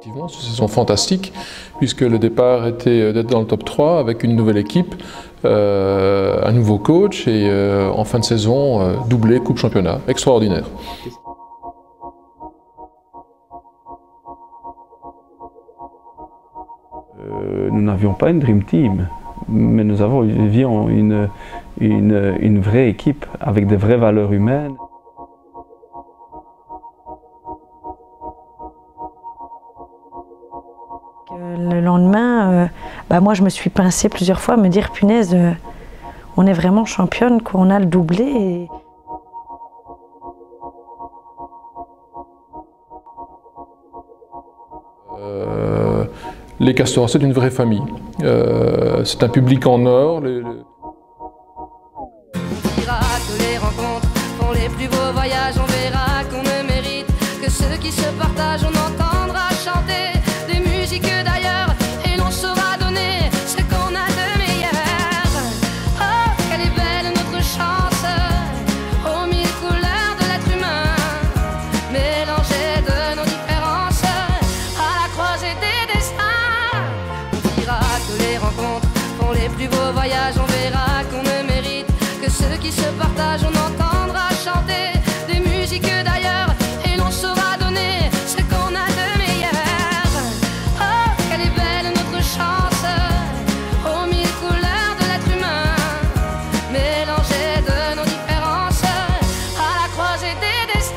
Effectivement, c'est une saison fantastique, puisque le départ était d'être dans le top 3 avec une nouvelle équipe, un nouveau coach et en fin de saison, doublé Coupe Championnat. Extraordinaire. Nous n'avions pas une Dream Team, mais nous avions une vraie équipe avec des vraies valeurs humaines. Le lendemain, moi je me suis pincée plusieurs fois à me dire punaise, on est vraiment championne, quoi, on a le doublé. Les Castors, c'est une vraie famille. C'est un public en or. On dira que les rencontres font les plus beaux voyages, on verra qu'on ne mérite que ceux qui se partagent, on entendra chanter des musiques d'ailleurs et l'on saura donner ce qu'on a de meilleur. Oh, quelle est belle notre chance, aux mille couleurs de l'être humain, mélangées de nos différences, à la croisée des destins. On dira que les rencontres font les plus beaux voyages, on verra qu'on ne mérite que ceux qui se partagent, on entendra chanter des musiques d'ailleurs et l'on saura donner ce qu'on a de meilleur. Oh, quelle est belle notre chance, aux mille couleurs de l'être humain, mélangées de nos différences, à la croisée des destins.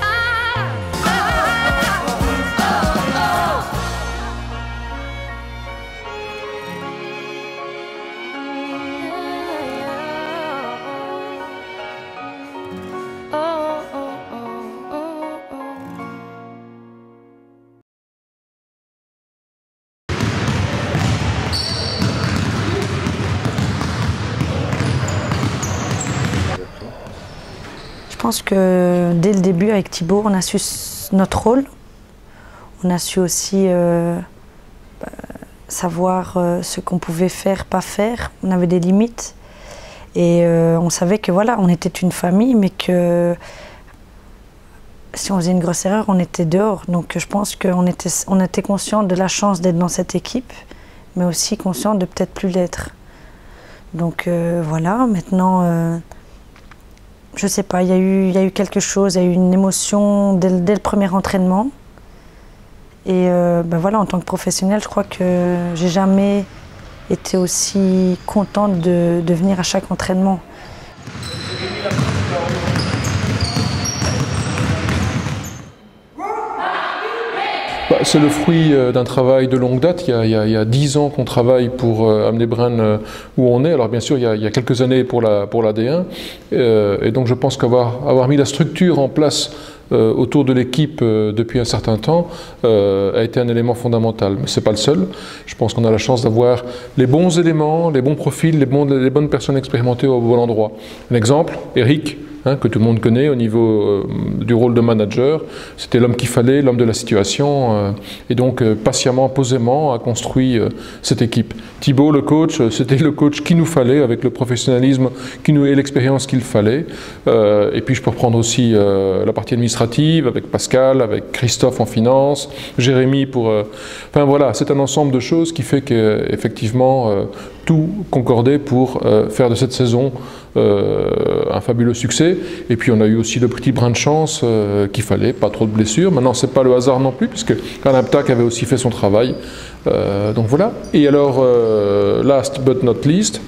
Oh, oh, oh, oh. Je pense que dès le début avec Thibaut, on a su notre rôle. On a su aussi savoir ce qu'on pouvait faire, pas faire. On avait des limites. Et on savait que voilà, on était une famille, mais que si on faisait une grosse erreur, on était dehors. Donc je pense qu'on était conscient de la chance d'être dans cette équipe, mais aussi conscient de peut-être plus l'être. Donc voilà, maintenant, je sais pas, il y a eu quelque chose, il y a eu une émotion dès le premier entraînement. Et voilà, en tant que professionnelle, je crois que j'ai jamais été aussi contente de venir à chaque entraînement. C'est le fruit d'un travail de longue date. Il y a 10 ans qu'on travaille pour amener Bren où on est. Alors bien sûr, il y a quelques années pour la D1. Et donc je pense qu'avoir mis la structure en place autour de l'équipe depuis un certain temps a été un élément fondamental. Mais ce n'est pas le seul. Je pense qu'on a la chance d'avoir les bons éléments, les bons profils, les bonnes personnes expérimentées au bon endroit. Un exemple, Eric, que tout le monde connaît au niveau du rôle de manager. C'était l'homme qu'il fallait, l'homme de la situation, et donc patiemment, posément a construit cette équipe. Thibaut, le coach, c'était le coach qu'il nous fallait, avec le professionnalisme et l'expérience qu'il fallait. Et puis je peux reprendre aussi la partie administrative, avec Pascal, avec Christophe en finance, Jérémy pour... Enfin voilà, c'est un ensemble de choses qui fait qu'effectivement, tout concordait pour faire de cette saison un fabuleux succès. Et puis on a eu aussi le petit brin de chance qu'il fallait, pas trop de blessures. Maintenant c'est pas le hasard non plus, puisque Alain Ptak avait aussi fait son travail. Donc voilà. Et alors, last but not least,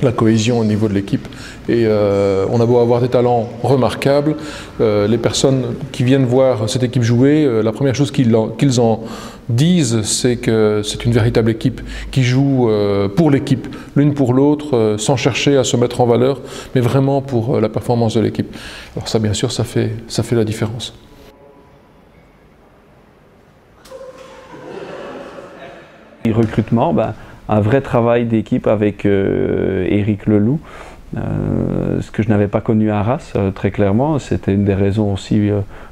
la cohésion au niveau de l'équipe. Et on a beau avoir des talents remarquables, les personnes qui viennent voir cette équipe jouer, la première chose qu'ils en disent, c'est que c'est une véritable équipe qui joue pour l'équipe, l'une pour l'autre, sans chercher à se mettre en valeur, mais vraiment pour la performance de l'équipe. Alors ça, bien sûr, ça fait la différence. Le recrutement, un vrai travail d'équipe avec Éric Leloup, ce que je n'avais pas connu à Arras, très clairement. C'était une des raisons aussi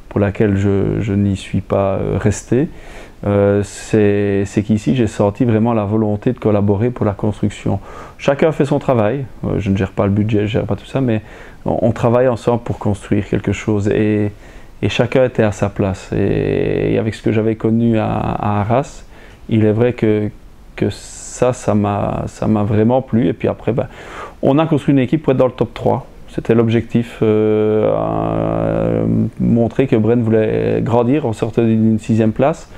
pour laquelle je n'y suis pas resté. C'est qu'ici j'ai senti vraiment la volonté de collaborer pour la construction. Chacun fait son travail, je ne gère pas le budget, je ne gère pas tout ça, mais on travaille ensemble pour construire quelque chose. Et et chacun était à sa place. Et avec ce que j'avais connu à Arras, il est vrai que ça m'a vraiment plu. Et puis après, on a construit une équipe pour être dans le top 3. C'était l'objectif, montrer que Bren voulait grandir. On sortait d'une 6e place.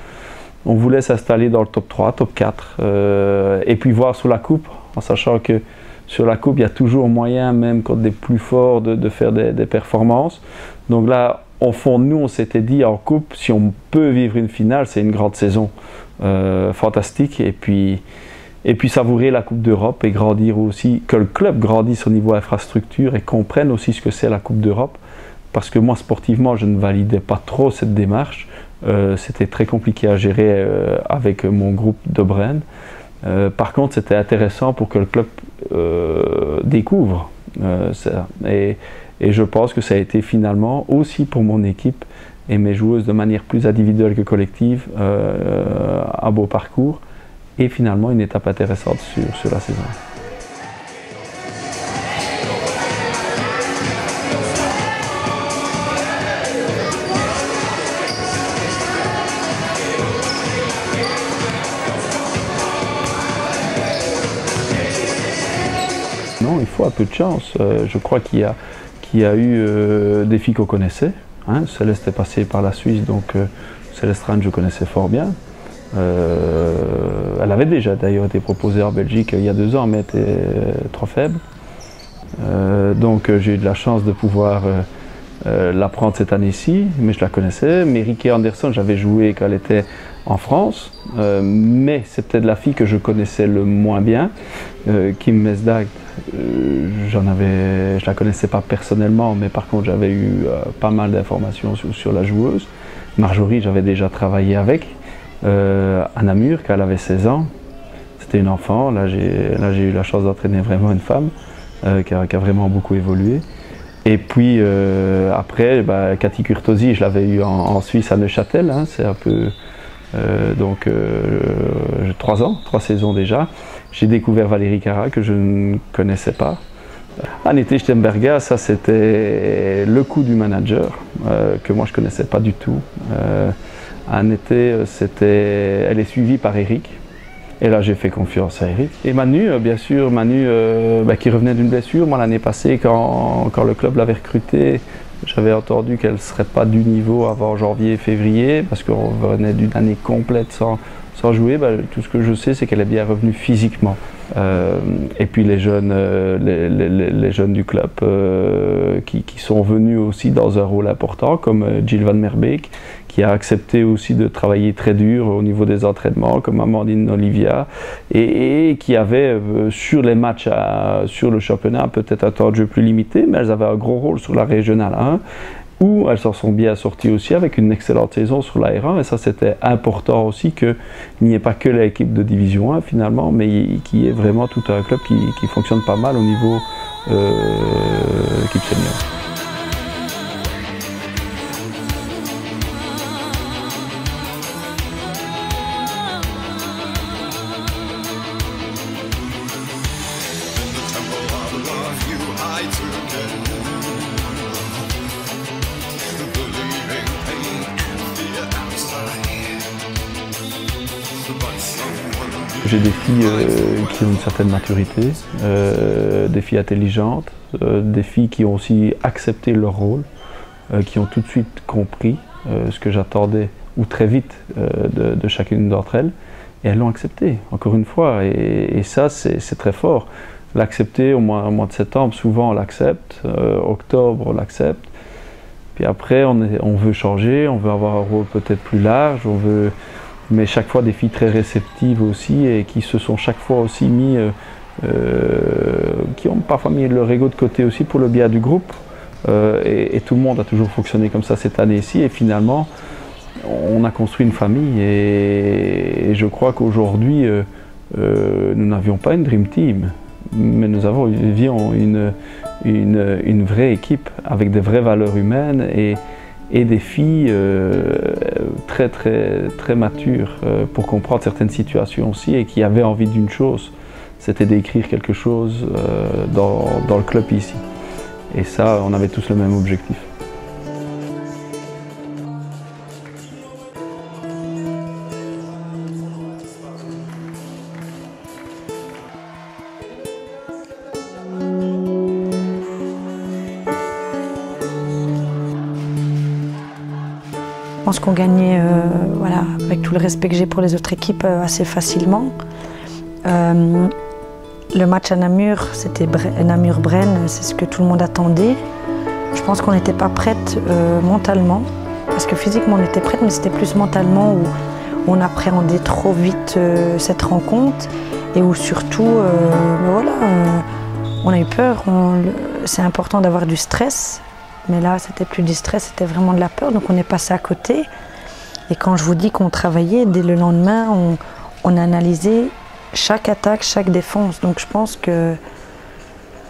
On voulait s'installer dans le top 3, top 4. Et puis voir sur la coupe, en sachant que sur la coupe, il y a toujours moyen, même contre des plus forts, de faire des performances. Donc là, au fond, nous, on s'était dit en coupe, si on peut vivre une finale, c'est une grande saison fantastique. Et puis savourer la Coupe d'Europe et grandir aussi, que le club grandisse au niveau infrastructure et comprenne aussi ce que c'est la Coupe d'Europe. Parce que moi, sportivement, je ne validais pas trop cette démarche. C'était très compliqué à gérer avec mon groupe de Bren. Par contre, c'était intéressant pour que le club découvre ça. Et je pense que ça a été finalement aussi pour mon équipe et mes joueuses de manière plus individuelle que collective un beau parcours et finalement une étape intéressante sur la saison. Non, il faut un peu de chance. Je crois qu'il y a eu des filles qu'on connaissait. Hein. Céleste est passée par la Suisse, donc Céleste Rand, je connaissais fort bien. Elle avait déjà d'ailleurs été proposée en Belgique il y a 2 ans, mais elle était trop faible. Donc j'ai eu de la chance de pouvoir la prendre cette année-ci, mais je la connaissais. Mérike Anderson, j'avais joué quand elle était en France, mais c'est peut-être la fille que je connaissais le moins bien. Kim Mesdag, je la connaissais pas personnellement, mais par contre j'avais eu pas mal d'informations sur la joueuse. Marjorie, j'avais déjà travaillé avec. À Namur, quand elle avait 16 ans, c'était une enfant. Là j'ai eu la chance d'entraîner vraiment une femme qui a vraiment beaucoup évolué. Et puis après, Cathy Curtosi, je l'avais eu en Suisse à Neuchâtel, hein, c'est un peu... donc 3 saisons déjà. J'ai découvert Valérie Cara que je ne connaissais pas. Annette Stemberga, ça c'était le coup du manager que moi je ne connaissais pas du tout. Annette, elle est suivie par Eric. Et là j'ai fait confiance à Eric. Et Manu, bien sûr, Manu qui revenait d'une blessure. Moi l'année passée, quand le club l'avait recrutée, j'avais entendu qu'elle ne serait pas du niveau avant janvier et février, parce qu'on venait d'une année complète sans jouer. Tout ce que je sais, c'est qu'elle est bien revenue physiquement. Et puis les jeunes du club qui sont venus aussi dans un rôle important, comme Jill Van Merbeek, qui a accepté aussi de travailler très dur au niveau des entraînements, comme Amandine Olivia, et qui avait sur les matchs, sur le championnat, peut-être un temps de jeu plus limité, mais elles avaient un gros rôle sur la régionale 1, où elles s'en sont bien sorties aussi avec une excellente saison sur la R1, et ça c'était important aussi qu'il n'y ait pas que l'équipe de Division 1 finalement, mais qu'il y ait vraiment tout un club qui fonctionne pas mal au niveau équipe senior. J'ai des filles qui ont une certaine maturité, des filles intelligentes, des filles qui ont aussi accepté leur rôle, qui ont tout de suite compris ce que j'attendais, ou très vite, de chacune d'entre elles, et elles l'ont accepté, encore une fois, et ça c'est très fort. L'accepter au mois de septembre, souvent on l'accepte, octobre on l'accepte, puis après on veut changer, on veut avoir un rôle peut-être plus large, mais chaque fois des filles très réceptives aussi et qui se sont chaque fois aussi qui ont parfois mis leur ego de côté aussi pour le bien du groupe. Et tout le monde a toujours fonctionné comme ça cette année-ci et finalement on a construit une famille et je crois qu'aujourd'hui nous n'avions pas une Dream Team, mais nous avions une vraie équipe avec des vraies valeurs humaines et des filles très matures pour comprendre certaines situations aussi et qui avaient envie d'une chose, c'était d'écrire quelque chose dans le club ici. Et ça, on avait tous le même objectif. Je pense qu'on gagnait, voilà, avec tout le respect que j'ai pour les autres équipes, assez facilement. Le match à Namur, c'était Namur-Brennes, c'est ce que tout le monde attendait. Je pense qu'on n'était pas prête mentalement, parce que physiquement on était prête, mais c'était plus mentalement où on appréhendait trop vite cette rencontre et où surtout, voilà, on a eu peur. C'est important d'avoir du stress, mais là c'était plus du stress, c'était vraiment de la peur, donc on est passé à côté. Et quand je vous dis qu'on travaillait, dès le lendemain, on a analysé chaque attaque, chaque défense. Donc je pense que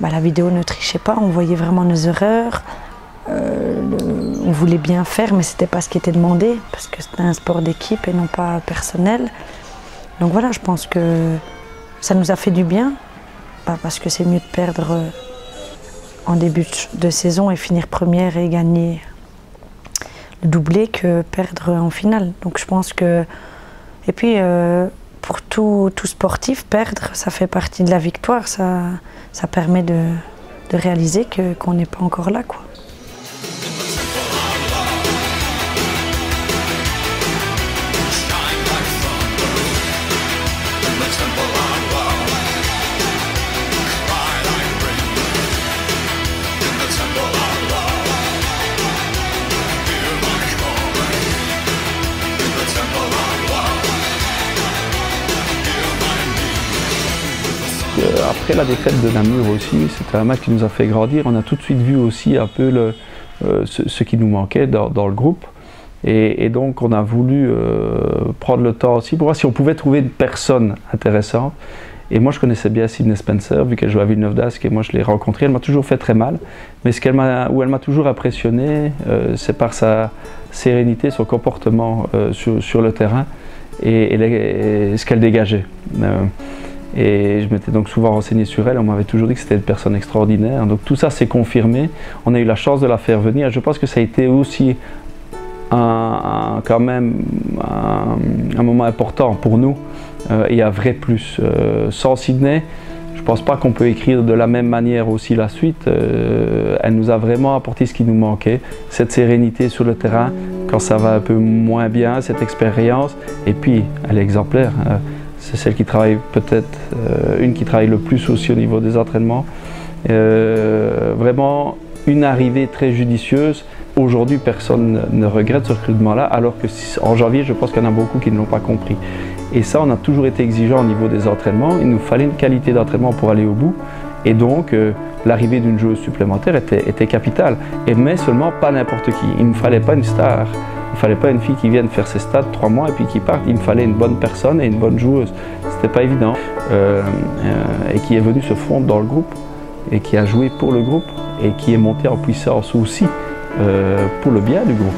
la vidéo ne trichait pas, on voyait vraiment nos erreurs. On voulait bien faire, mais c'était pas ce qui était demandé, parce que c'était un sport d'équipe et non pas personnel. Donc voilà, je pense que ça nous a fait du bien, parce que c'est mieux de perdre en début de saison et finir première et gagner le doublé que perdre en finale. Donc je pense que... Et puis, pour tout sportif, perdre, ça fait partie de la victoire. Ça permet de réaliser qu'on n'est pas encore là, quoi. Après la défaite de Namur aussi, c'était un match qui nous a fait grandir. On a tout de suite vu aussi un peu ce qui nous manquait dans le groupe. Et donc on a voulu prendre le temps aussi pour voir si on pouvait trouver une personne intéressante. Et moi je connaissais bien Sydney Spencer, vu qu'elle jouait à Villeneuve d'Ascq, et moi je l'ai rencontrée. Elle m'a toujours fait très mal, mais où elle m'a toujours impressionné, c'est par sa sérénité, son comportement sur le terrain et ce qu'elle dégageait. Et je m'étais donc souvent renseigné sur elle, on m'avait toujours dit que c'était une personne extraordinaire. Donc tout ça s'est confirmé, on a eu la chance de la faire venir. Je pense que ça a été aussi quand même un moment important pour nous et un vrai plus. Sans Sydney, je ne pense pas qu'on peut écrire de la même manière aussi la suite. Elle nous a vraiment apporté ce qui nous manquait, cette sérénité sur le terrain quand ça va un peu moins bien, cette expérience. Et puis elle est exemplaire. C'est celle qui travaille peut-être, une qui travaille le plus aussi au niveau des entraînements. Vraiment une arrivée très judicieuse. Aujourd'hui, personne ne regrette ce recrutement-là, alors qu'en janvier, je pense qu'il y en a beaucoup qui ne l'ont pas compris. Et ça, on a toujours été exigeant au niveau des entraînements. Il nous fallait une qualité d'entraînement pour aller au bout. Et donc, l'arrivée d'une joueuse supplémentaire était capitale. Mais seulement pas n'importe qui. Il ne me fallait pas une star. Il ne fallait pas une fille qui vienne faire ses stats 3 mois et puis qui parte. Il me fallait une bonne personne et une bonne joueuse. C'était pas évident. Et qui est venue se fondre dans le groupe et qui a joué pour le groupe et qui est montée en puissance aussi pour le bien du groupe.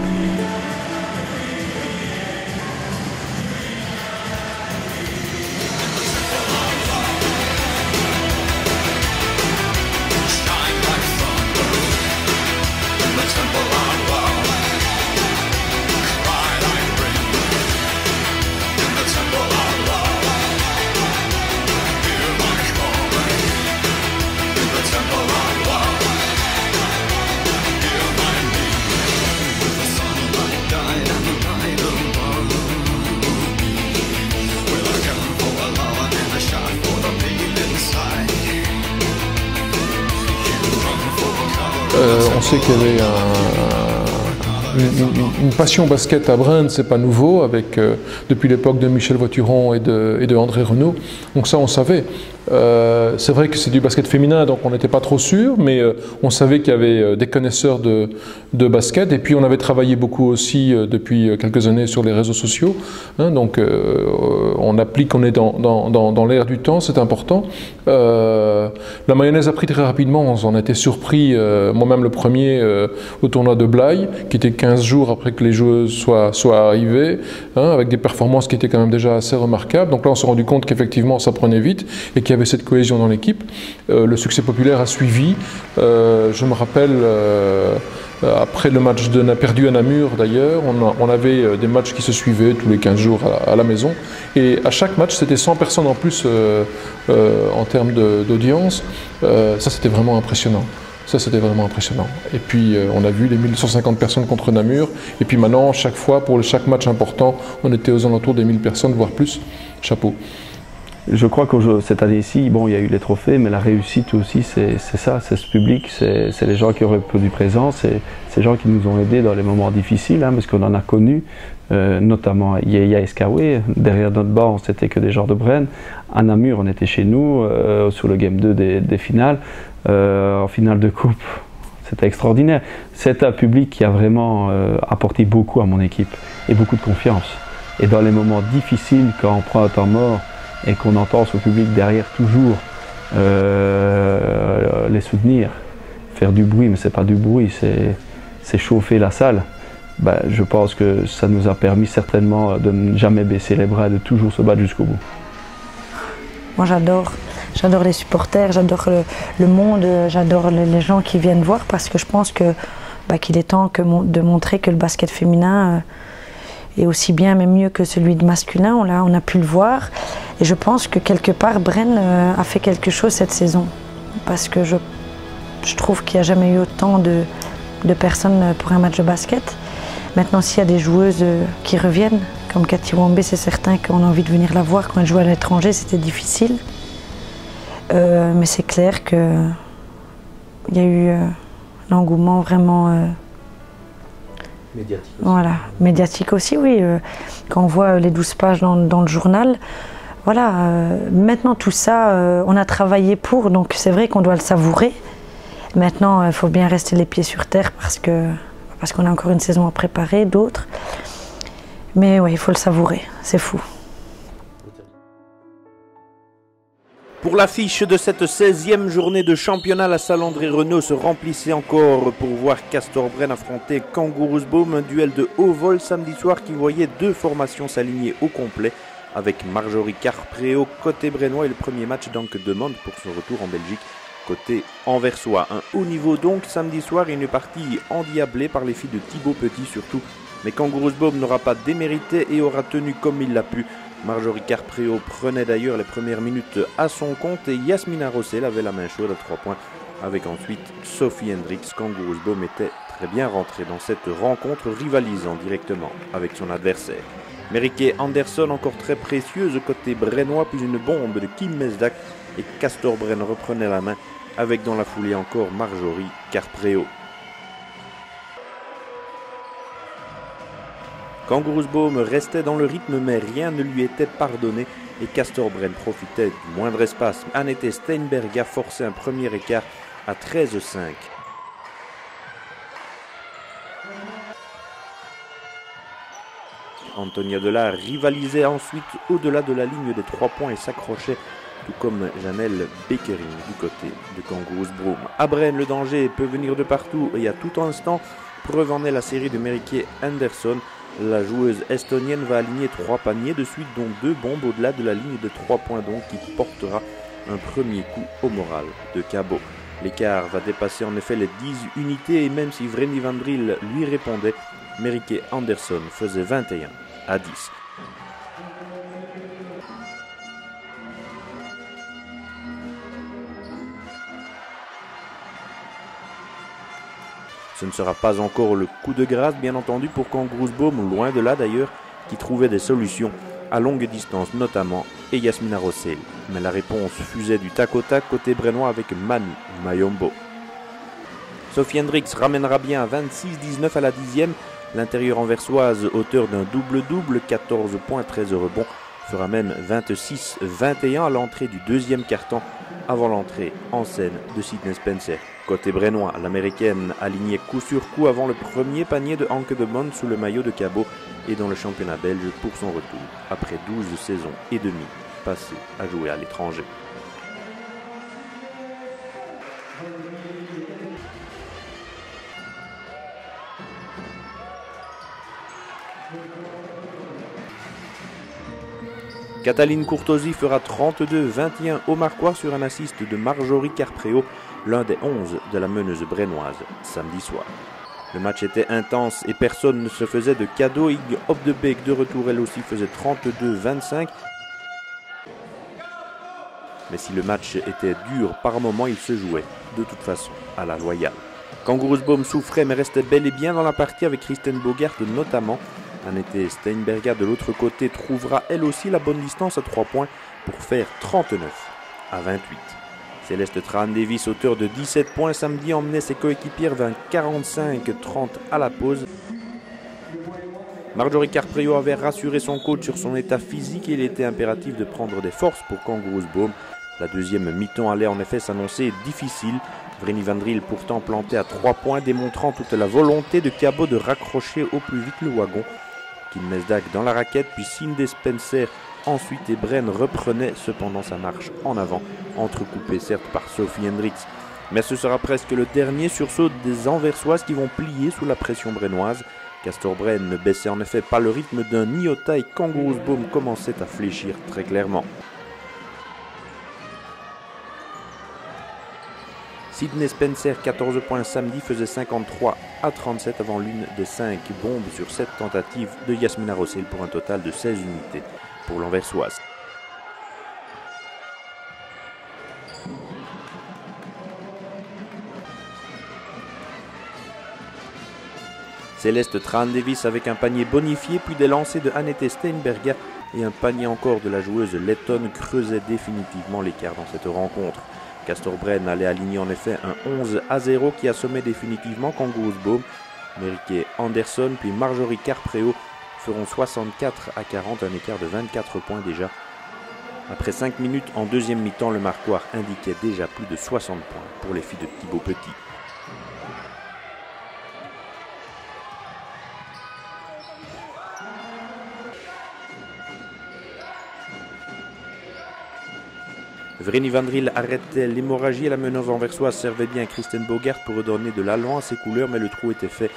On sait qu'il y avait une passion basket à Brennes, c'est pas nouveau, avec, depuis l'époque de Michel Voituron et de André Renaud. Donc ça, on savait. C'est vrai que c'est du basket féminin, donc on n'était pas trop sûr, mais on savait qu'il y avait des connaisseurs de basket. Et puis on avait travaillé beaucoup aussi depuis quelques années sur les réseaux sociaux. Hein, donc on applique, on est dans l'air du temps, c'est important. La mayonnaise a pris très rapidement, on en a été surpris, moi-même le premier au tournoi de Blaye, qui était 15 jours après que les joueuses soient arrivées, hein, avec des performances qui étaient quand même déjà assez remarquables. Donc là on s'est rendu compte qu'effectivement ça prenait vite et qu'il y avait cette cohésion dans l'équipe. Le succès populaire a suivi. Je me rappelle, après le match perdu à Namur d'ailleurs, on avait des matchs qui se suivaient tous les 15 jours à la maison. Et à chaque match, c'était 100 personnes en plus en termes d'audience. Ça, c'était vraiment impressionnant. Ça, c'était vraiment impressionnant. Et puis, on a vu les 1250 personnes contre Namur. Et puis maintenant, chaque fois, pour chaque match important, on était aux alentours des 1000 personnes, voire plus. Chapeau. Je crois que cette année-ci, bon, il y a eu les trophées, mais la réussite aussi, c'est ça, c'est ce public, c'est les gens qui ont répondu présent, c'est ces gens qui nous ont aidés dans les moments difficiles, hein, parce qu'on en a connu, notamment Yeya Escaoué. Derrière notre banc, c'était que des gens de Bren. À Namur, on était chez nous, sur le Game 2 des finales. En finale de coupe, c'était extraordinaire. C'est un public qui a vraiment apporté beaucoup à mon équipe et beaucoup de confiance. Et dans les moments difficiles, quand on prend un temps mort et qu'on entend son public derrière toujours les soutenir, faire du bruit, mais c'est pas du bruit, c'est chauffer la salle. Ben, je pense que ça nous a permis certainement de ne jamais baisser les bras et de toujours se battre jusqu'au bout. Moi j'adore les supporters, j'adore le monde, j'adore les gens qui viennent voir parce que je pense qu'il est temps de montrer que le basket féminin est aussi bien, même mieux que celui de masculin. On a pu le voir et je pense que quelque part Bren a fait quelque chose cette saison parce que je trouve qu'il n'y a jamais eu autant de personnes pour un match de basket. Maintenant, s'il y a des joueuses qui reviennent, comme Cathy Wambé, c'est certain qu'on a envie de venir la voir. Quand elle jouait à l'étranger, c'était difficile. Mais c'est clair qu'il y a eu l'engouement vraiment... médiatique aussi. Voilà, médiatique aussi, oui. Quand on voit les 12 pages dans le journal, voilà. Maintenant, tout ça, on a travaillé pour, donc c'est vrai qu'on doit le savourer. Maintenant, il faut bien rester les pieds sur terre parce qu'on a encore une saison à préparer, d'autres. Mais oui, il faut le savourer, c'est fou. Pour l'affiche de cette 16e journée de championnat, la salle André-Renaud se remplissait encore pour voir Castorbren affronter Kangaroosboom, un duel de haut vol samedi soir qui voyait deux formations s'aligner au complet, avec Marjorie Carpréau côté brennois et le premier match donc demande pour son retour en Belgique côté anversois. Un haut niveau donc samedi soir et une partie endiablée par les filles de Thibaut Petit surtout. Mais Kangaroosboom n'aura pas démérité et aura tenu comme il l'a pu. Marjorie Carpréau prenait d'ailleurs les premières minutes à son compte et Yasmina Rossel avait la main chaude à 3 points. Avec ensuite Sophie Hendricks, Kangaroosboom était très bien rentré dans cette rencontre, rivalisant directement avec son adversaire. Meriké Anderson encore très précieuse côté brennois, puis une bombe de Kim Mesdak et Castorbren reprenait la main avec dans la foulée encore Marjorie Carpréau. Kangaroosboom restait dans le rythme mais rien ne lui était pardonné et Castorbren profitait du moindre espace. Annette Steinberg a forcé un premier écart à 13-5. Antonia Delard rivalisait ensuite au-delà de la ligne des 3 points et s'accrochait, tout comme Janelle Bekering du côté de Kangaroosboom. À Bren, le danger peut venir de partout et à tout instant. Preuve en est la série de Meriké Anderson. La joueuse estonienne va aligner 3 paniers de suite, dont 2 bombes au-delà de la ligne de 3 points donc, qui portera un premier coup au moral de Cabot. L'écart va dépasser en effet les 10 unités et même si Vreni Van Driel lui répondait, Meriké Anderson faisait 21-10. Ce ne sera pas encore le coup de grâce, bien entendu, pour Kangaroosboom, loin de là d'ailleurs, qui trouvait des solutions à longue distance, notamment, et Yasmina Rossel. Mais la réponse fusait du tac au tac côté brennois avec Manu Mayombo. Sophie Hendricks ramènera bien à 26-19 à la 10e. L'intérieur anversoise, auteur d'un double-double, 14 points, 13 rebonds, fera même 26-21 à l'entrée du deuxième quart-temps, avant l'entrée en scène de Sydney Spencer. Côté brennois, l'américaine alignait coup sur coup avant le premier panier de Anke de Mond sous le maillot de Cabot et dans le championnat belge pour son retour, après 12 saisons et demie passées à jouer à l'étranger. Cataline Courtosi fera 32-21 au Marquois sur un assist de Marjorie Carpréau, l'un des 11 de la meneuse brennoise, samedi soir. Le match était intense et personne ne se faisait de cadeau. Ig Hopdebeek de retour, elle aussi faisait 32-25. Mais si le match était dur par moments, il se jouait de toute façon à la loyale. Kangourusboom souffrait mais restait bel et bien dans la partie avec Kristen Bogart notamment. Annette Steinberger de l'autre côté trouvera elle aussi la bonne distance à 3 points pour faire 39 à 28. Céleste Trahan-Davis, auteur de 17 points samedi, emmenait ses coéquipières vers 45-30 à la pause. Marjorie Carpréau avait rassuré son coach sur son état physique et il était impératif de prendre des forces pour Kangourusboom. La deuxième mi-temps allait en effet s'annoncer difficile. Vreni Van Driel pourtant planté à 3 points, démontrant toute la volonté de Cabot de raccrocher au plus vite le wagon. Kim Mesdag dans la raquette, puis Cindy Spencer ensuite et Bren reprenait cependant sa marche en avant, entrecoupée certes par Sophie Hendricks. Mais ce sera presque le dernier sursaut des Anversoises qui vont plier sous la pression brennoise. Castor Bren ne baissait en effet pas le rythme d'un iota et Kangourusboom commençait à fléchir très clairement. Sydney Spencer, 14 points samedi, faisait 53 à 37 avant l'une des 5 bombes sur 7 tentatives de Yasmina Rossel pour un total de 16 unités pour l'Anversoise. Céleste Trahan-Davis avec un panier bonifié, puis des lancers de Annette Steinberger et un panier encore de la joueuse lettonne creusait définitivement l'écart dans cette rencontre. Castor Bren allait aligner en effet un 11-0 qui assommait définitivement Kangourusboom. Merike Anderson puis Marjorie Carpréau feront 64 à 40, un écart de 24 points déjà. Après 5 minutes en deuxième mi-temps, le marquoir indiquait déjà plus de 60 points pour les filles de Thibaut Petit. Vreni Van Driel arrêtait l'hémorragie et la manœuvre anversoise servait bien à Kristen Bogart pour redonner de l'allant à ses couleurs, mais le trou était fait.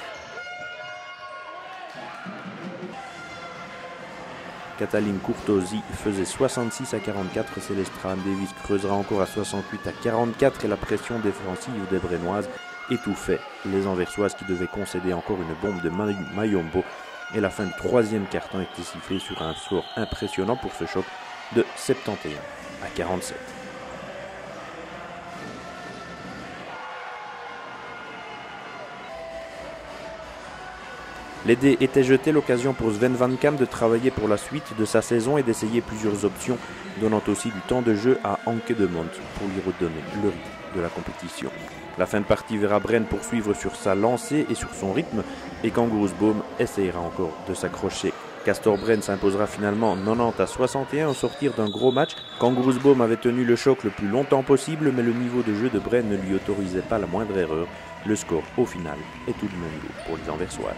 Cataline Courtosi faisait 66 à 44, Céleste Trahan-Davis creusera encore à 68 à 44 et la pression défensive des Brennoises étouffait les Anversoises qui devaient concéder encore une bombe de Mayombo. Et la fin du troisième quart-temps était sifflée sur un score impressionnant pour ce choc de 71 à 47. Les dés étaient jetés, l'occasion pour Sven Van Kam de travailler pour la suite de sa saison et d'essayer plusieurs options, donnant aussi du temps de jeu à Anke de Mont pour lui redonner le rythme de la compétition. La fin de partie verra Bren poursuivre sur sa lancée et sur son rythme, et Kangourusboom essayera encore de s'accrocher. Castor Bren s'imposera finalement 90 à 61 au sortir d'un gros match. Kangourusboom avait tenu le choc le plus longtemps possible, mais le niveau de jeu de Bren ne lui autorisait pas la moindre erreur. Le score au final est tout de même lourd pour les Anversoises.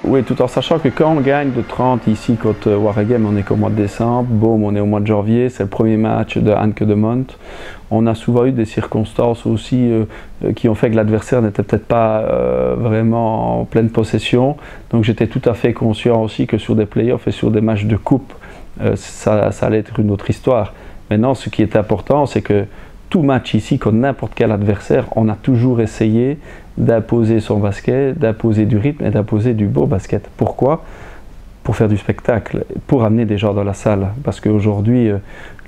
Oui, tout en sachant que quand on gagne de 30 ici contre Waregem, on est qu'au mois de décembre, Boom, on est au mois de janvier, c'est le premier match de Anke de Mont. On a souvent eu des circonstances aussi qui ont fait que l'adversaire n'était peut-être pas vraiment en pleine possession. Donc j'étais tout à fait conscient aussi que sur des playoffs et sur des matchs de coupe, ça allait être une autre histoire. Maintenant, ce qui est important, c'est que tout match ici, contre n'importe quel adversaire, on a toujours essayé d'imposer son basket, d'imposer du rythme et d'imposer du beau basket. Pourquoi ? Pour faire du spectacle, pour amener des gens dans la salle. Parce qu'aujourd'hui,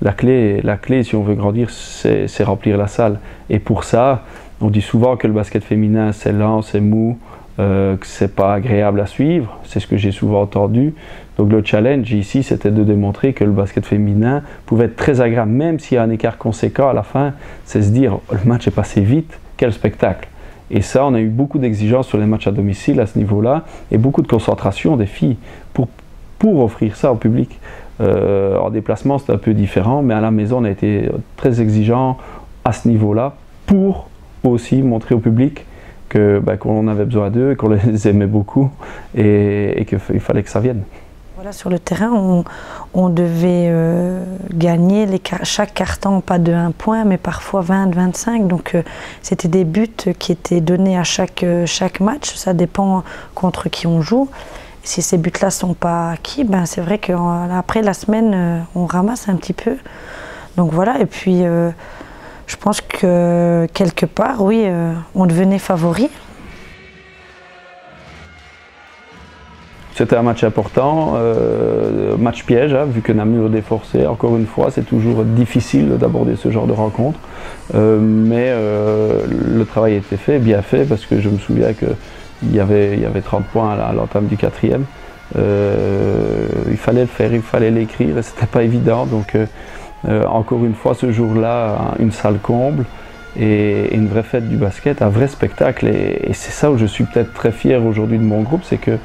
la clé, si on veut grandir, c'est remplir la salle. Et pour ça, on dit souvent que le basket féminin, c'est lent, c'est mou, que c'est pas agréable à suivre. C'est ce que j'ai souvent entendu. Donc le challenge ici, c'était de démontrer que le basket féminin pouvait être très agréable, même s'il y a un écart conséquent à la fin. C'est se dire, le match est passé vite, quel spectacle. Et ça, on a eu beaucoup d'exigences sur les matchs à domicile à ce niveau-là, et beaucoup de concentration des filles pour offrir ça au public. En déplacement, c'est un peu différent, mais à la maison, on a été très exigeants à ce niveau-là, pour aussi montrer au public qu'on avait besoin d'eux, qu'on les aimait beaucoup, et qu'il fallait que ça vienne. Voilà, sur le terrain, on devait gagner chaque carton, pas de 1 point, mais parfois 20, 25. Donc c'était des buts qui étaient donnés à chaque match. Ça dépend contre qui on joue. Et si ces buts-là ne sont pas acquis, ben c'est vrai qu'après la semaine, on ramasse un petit peu. Donc voilà, et puis je pense que quelque part, oui, on devenait favori. C'était un match important, match piège, hein, vu que Namur déforçait. Encore une fois, c'est toujours difficile d'aborder ce genre de rencontre. Mais le travail était fait, bien fait, parce que je me souviens qu'il y avait 30 points à l'entame du 4e. Il fallait le faire, il fallait l'écrire, et c'était pas évident. Donc, encore une fois, ce jour-là, une salle comble et une vraie fête du basket, un vrai spectacle. Et c'est ça où je suis peut-être très fier aujourd'hui de mon groupe, c'est que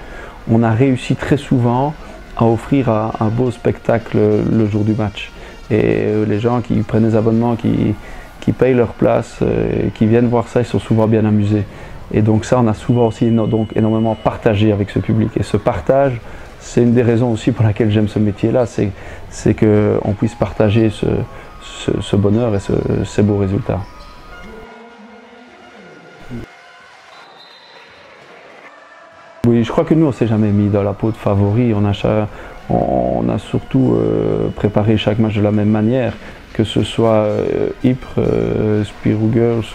on a réussi très souvent à offrir un beau spectacle le jour du match. Et les gens qui prennent des abonnements, qui payent leur place, qui viennent voir ça, ils sont souvent bien amusés. Et donc ça, on a souvent aussi énormément partagé avec ce public. Et ce partage, c'est une des raisons aussi pour laquelle j'aime ce métier-là, c'est qu'on puisse partager ce bonheur et ces beaux résultats. Oui, je crois que nous, on ne s'est jamais mis dans la peau de favori. On a surtout préparé chaque match de la même manière, que ce soit Ypres, Spirou Girls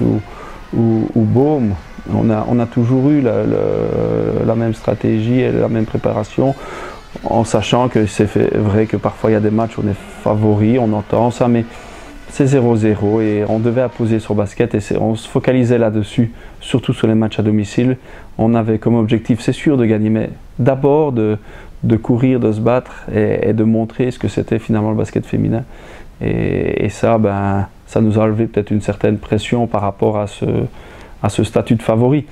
ou Baume. On a toujours eu la même stratégie et la même préparation, en sachant que c'est vrai que parfois il y a des matchs où on est favori, on entend ça, mais c'est 0-0 et on devait apposer sur basket et on se focalisait là-dessus, surtout sur les matchs à domicile. On avait comme objectif, c'est sûr, de gagner, mais d'abord de courir, de se battre et de montrer ce que c'était finalement le basket féminin. Et ça, ça nous a enlevé peut-être une certaine pression par rapport à ce statut de favori.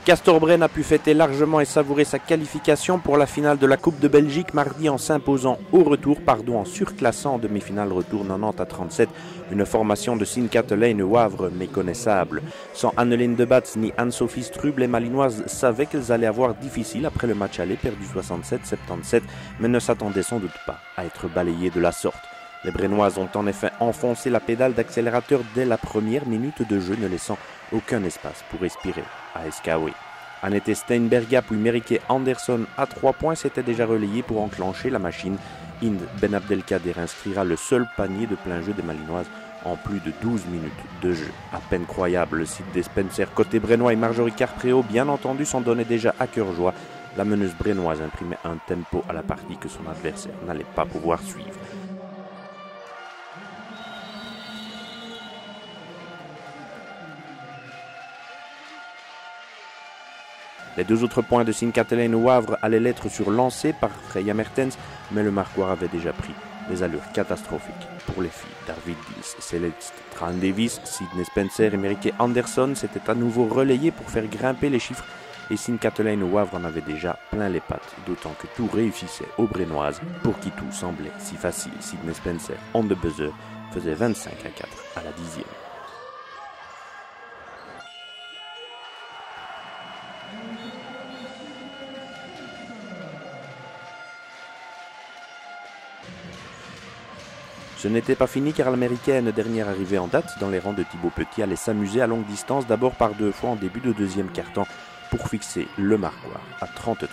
Castorbren a pu fêter largement et savourer sa qualification pour la finale de la Coupe de Belgique mardi en s'imposant en surclassant en demi-finale retour 90-37. Une formation de Sint Katelijne Wavre méconnaissable. Sans Anneline Debatz ni Anne-Sophie Strub, les Malinoises savaient qu'elles allaient avoir difficile après le match aller perdu 67-77, mais ne s'attendaient sans doute pas à être balayées de la sorte. Les Brennoises ont en effet enfoncé la pédale d'accélérateur dès la première minute de jeu, ne laissant aucun espace pour respirer à Eskawé. Annette Steinberga puis Merike Andersson à 3 points s'étaient déjà relayés pour enclencher la machine. Inde Benabdelkader inscrira le seul panier de plein jeu des Malinoises en plus de 12 minutes de jeu. À peine croyable, le site des Spencer côté brennois et Marjorie Carpréau, bien entendu, s'en donnait déjà à cœur joie. La meneuse brennoise imprimait un tempo à la partie que son adversaire n'allait pas pouvoir suivre. Les deux autres points de Sint Katelijne Wavre allaient l'être sur lancé par Freya Mertens, mais le Marquois avait déjà pris des allures catastrophiques. Pour les filles, Darvid Gils, Celeste Tran Davis, Sydney Spencer et Merike Andersson s'étaient à nouveau relayés pour faire grimper les chiffres et Sint Katelijne Wavre en avait déjà plein les pattes, d'autant que tout réussissait aux Brennoises, pour qui tout semblait si facile. Sydney Spencer, on the buzzer, faisait 25-4 à la 10e. Ce n'était pas fini car l'américaine, dernière arrivée en date dans les rangs de Thibaut Petit, allait s'amuser à longue distance, d'abord par 2 fois en début de deuxième quart-temps pour fixer le Marquois à 33-4.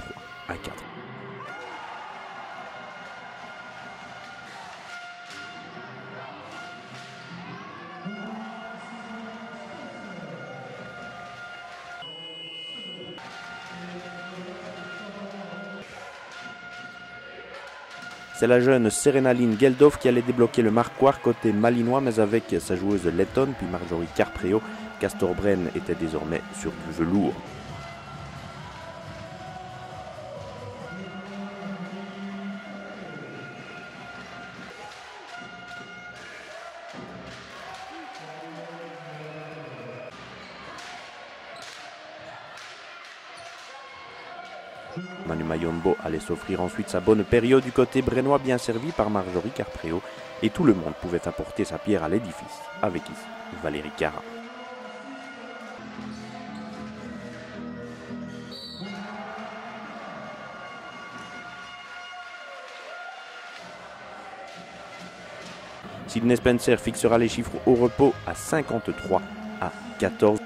C'est la jeune Serenaline Geldof qui allait débloquer le Marquois côté malinois, mais avec sa joueuse lettonne, puis Marjorie Carpréau, Castorbren était désormais sur du velours. Manu Mayombo allait s'offrir ensuite sa bonne période du côté brennois, bien servi par Marjorie Carpréau, et tout le monde pouvait apporter sa pierre à l'édifice, avec ici Valérie Cara. Sydney Spencer fixera les chiffres au repos à 53-14.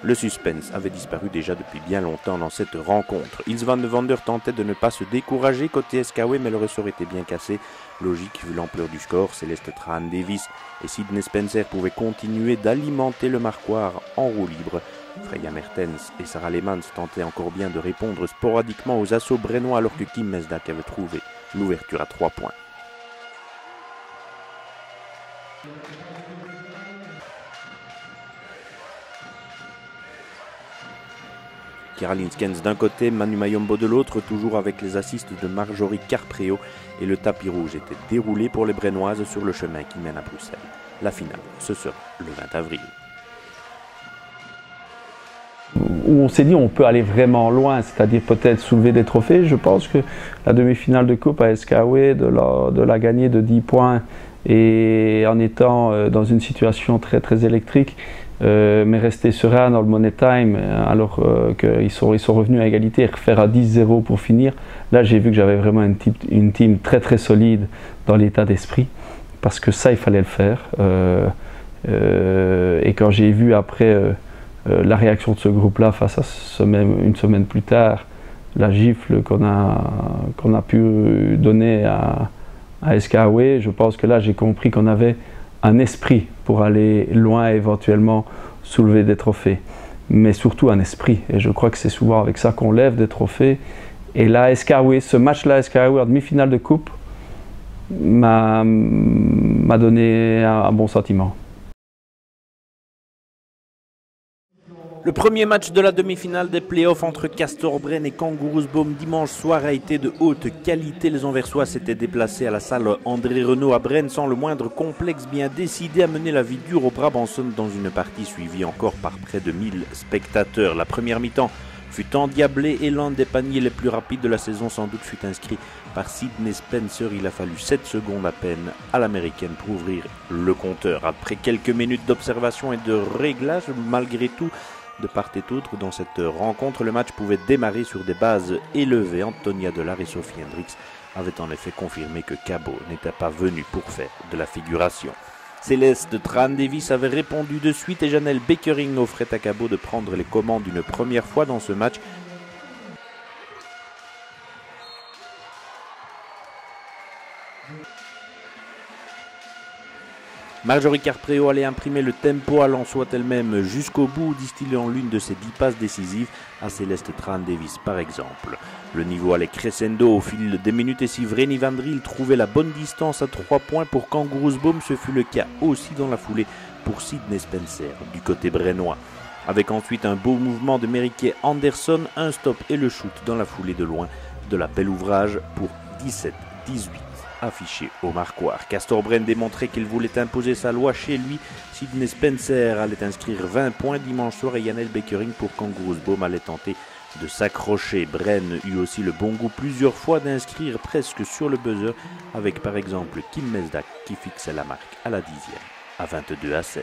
Le suspense avait disparu déjà depuis bien longtemps dans cette rencontre. Ils van de Vander tentait de ne pas se décourager côté Eskawé, mais le ressort était bien cassé. Logique vu l'ampleur du score, Céleste Tran Davis et Sydney Spencer pouvaient continuer d'alimenter le Marquois en roue libre. Freya Mertens et Sarah Lehmann tentaient encore bien de répondre sporadiquement aux assauts brennois alors que Kim Mesdag avait trouvé l'ouverture à 3 points. Caroline Skens d'un côté, Manu Mayombo de l'autre, toujours avec les assists de Marjorie Carpreo, et le tapis rouge était déroulé pour les Brennoises sur le chemin qui mène à Bruxelles. La finale, ce sera le 20 avril. Où on s'est dit on peut aller vraiment loin, c'est-à-dire peut-être soulever des trophées. Je pense que la demi-finale de coupe à SKW, de la gagner de 10 points et en étant dans une situation très très électrique, mais rester serein dans le Money Time alors qu'ils sont revenus à égalité et refaire à 10-0 pour finir. Là j'ai vu que j'avais vraiment une team très très solide dans l'état d'esprit, parce que ça il fallait le faire. Et quand j'ai vu après la réaction de ce groupe-là face à une semaine plus tard, la gifle qu'on a pu donner à SKW, je pense que là j'ai compris qu'on avait un esprit pour aller loin et éventuellement soulever des trophées, mais surtout un esprit, et je crois que c'est souvent avec ça qu'on lève des trophées. Et là, SKW, ce match-là, SKW en demi-finale de coupe, m'a donné un bon sentiment. Le premier match de la demi-finale des playoffs entre Castorbren et Kangouroousboom dimanche soir a été de haute qualité. Les Anversois s'étaient déplacés à la salle André Renaud à Bren sans le moindre complexe, bien décidés à mener la vie dure au Brabançon dans une partie suivie encore par près de 1000 spectateurs. La première mi-temps fut endiablée et l'un des paniers les plus rapides de la saison sans doute fut inscrit par Sydney Spencer. Il a fallu 7 secondes à peine à l'américaine pour ouvrir le compteur. Après quelques minutes d'observation et de réglage, malgré tout, de part et d'autre dans cette rencontre, le match pouvait démarrer sur des bases élevées. Antonia Delard et Sophie Hendricks avaient en effet confirmé que Cabo n'était pas venu pour faire de la figuration. Céleste Tran-Davis avait répondu de suite et Janelle Beckering offrait à Cabo de prendre les commandes une première fois dans ce match. Marjorie Carpreo allait imprimer le tempo allant soit elle-même jusqu'au bout, distillant l'une de ses 10 passes décisives à Céleste Tran-Davis par exemple. Le niveau allait crescendo au fil des minutes et si Vreni Van Driel trouvait la bonne distance à 3 points pour Kangouroousboom, ce fut le cas aussi dans la foulée pour Sydney Spencer du côté brennois. Avec ensuite un beau mouvement de Merike Anderson, un stop et le shoot dans la foulée de loin de la belle ouvrage pour 17-18. Affiché au marquoir. Castorbren démontrait qu'il voulait imposer sa loi chez lui. Sydney Spencer allait inscrire 20 points dimanche soir et Janelle Beckering pour Kangouroousboom allait tenter de s'accrocher. Bren eut aussi le bon goût plusieurs fois d'inscrire presque sur le buzzer avec par exemple Kim Mesdag qui fixait la marque à la 10e à 22-16.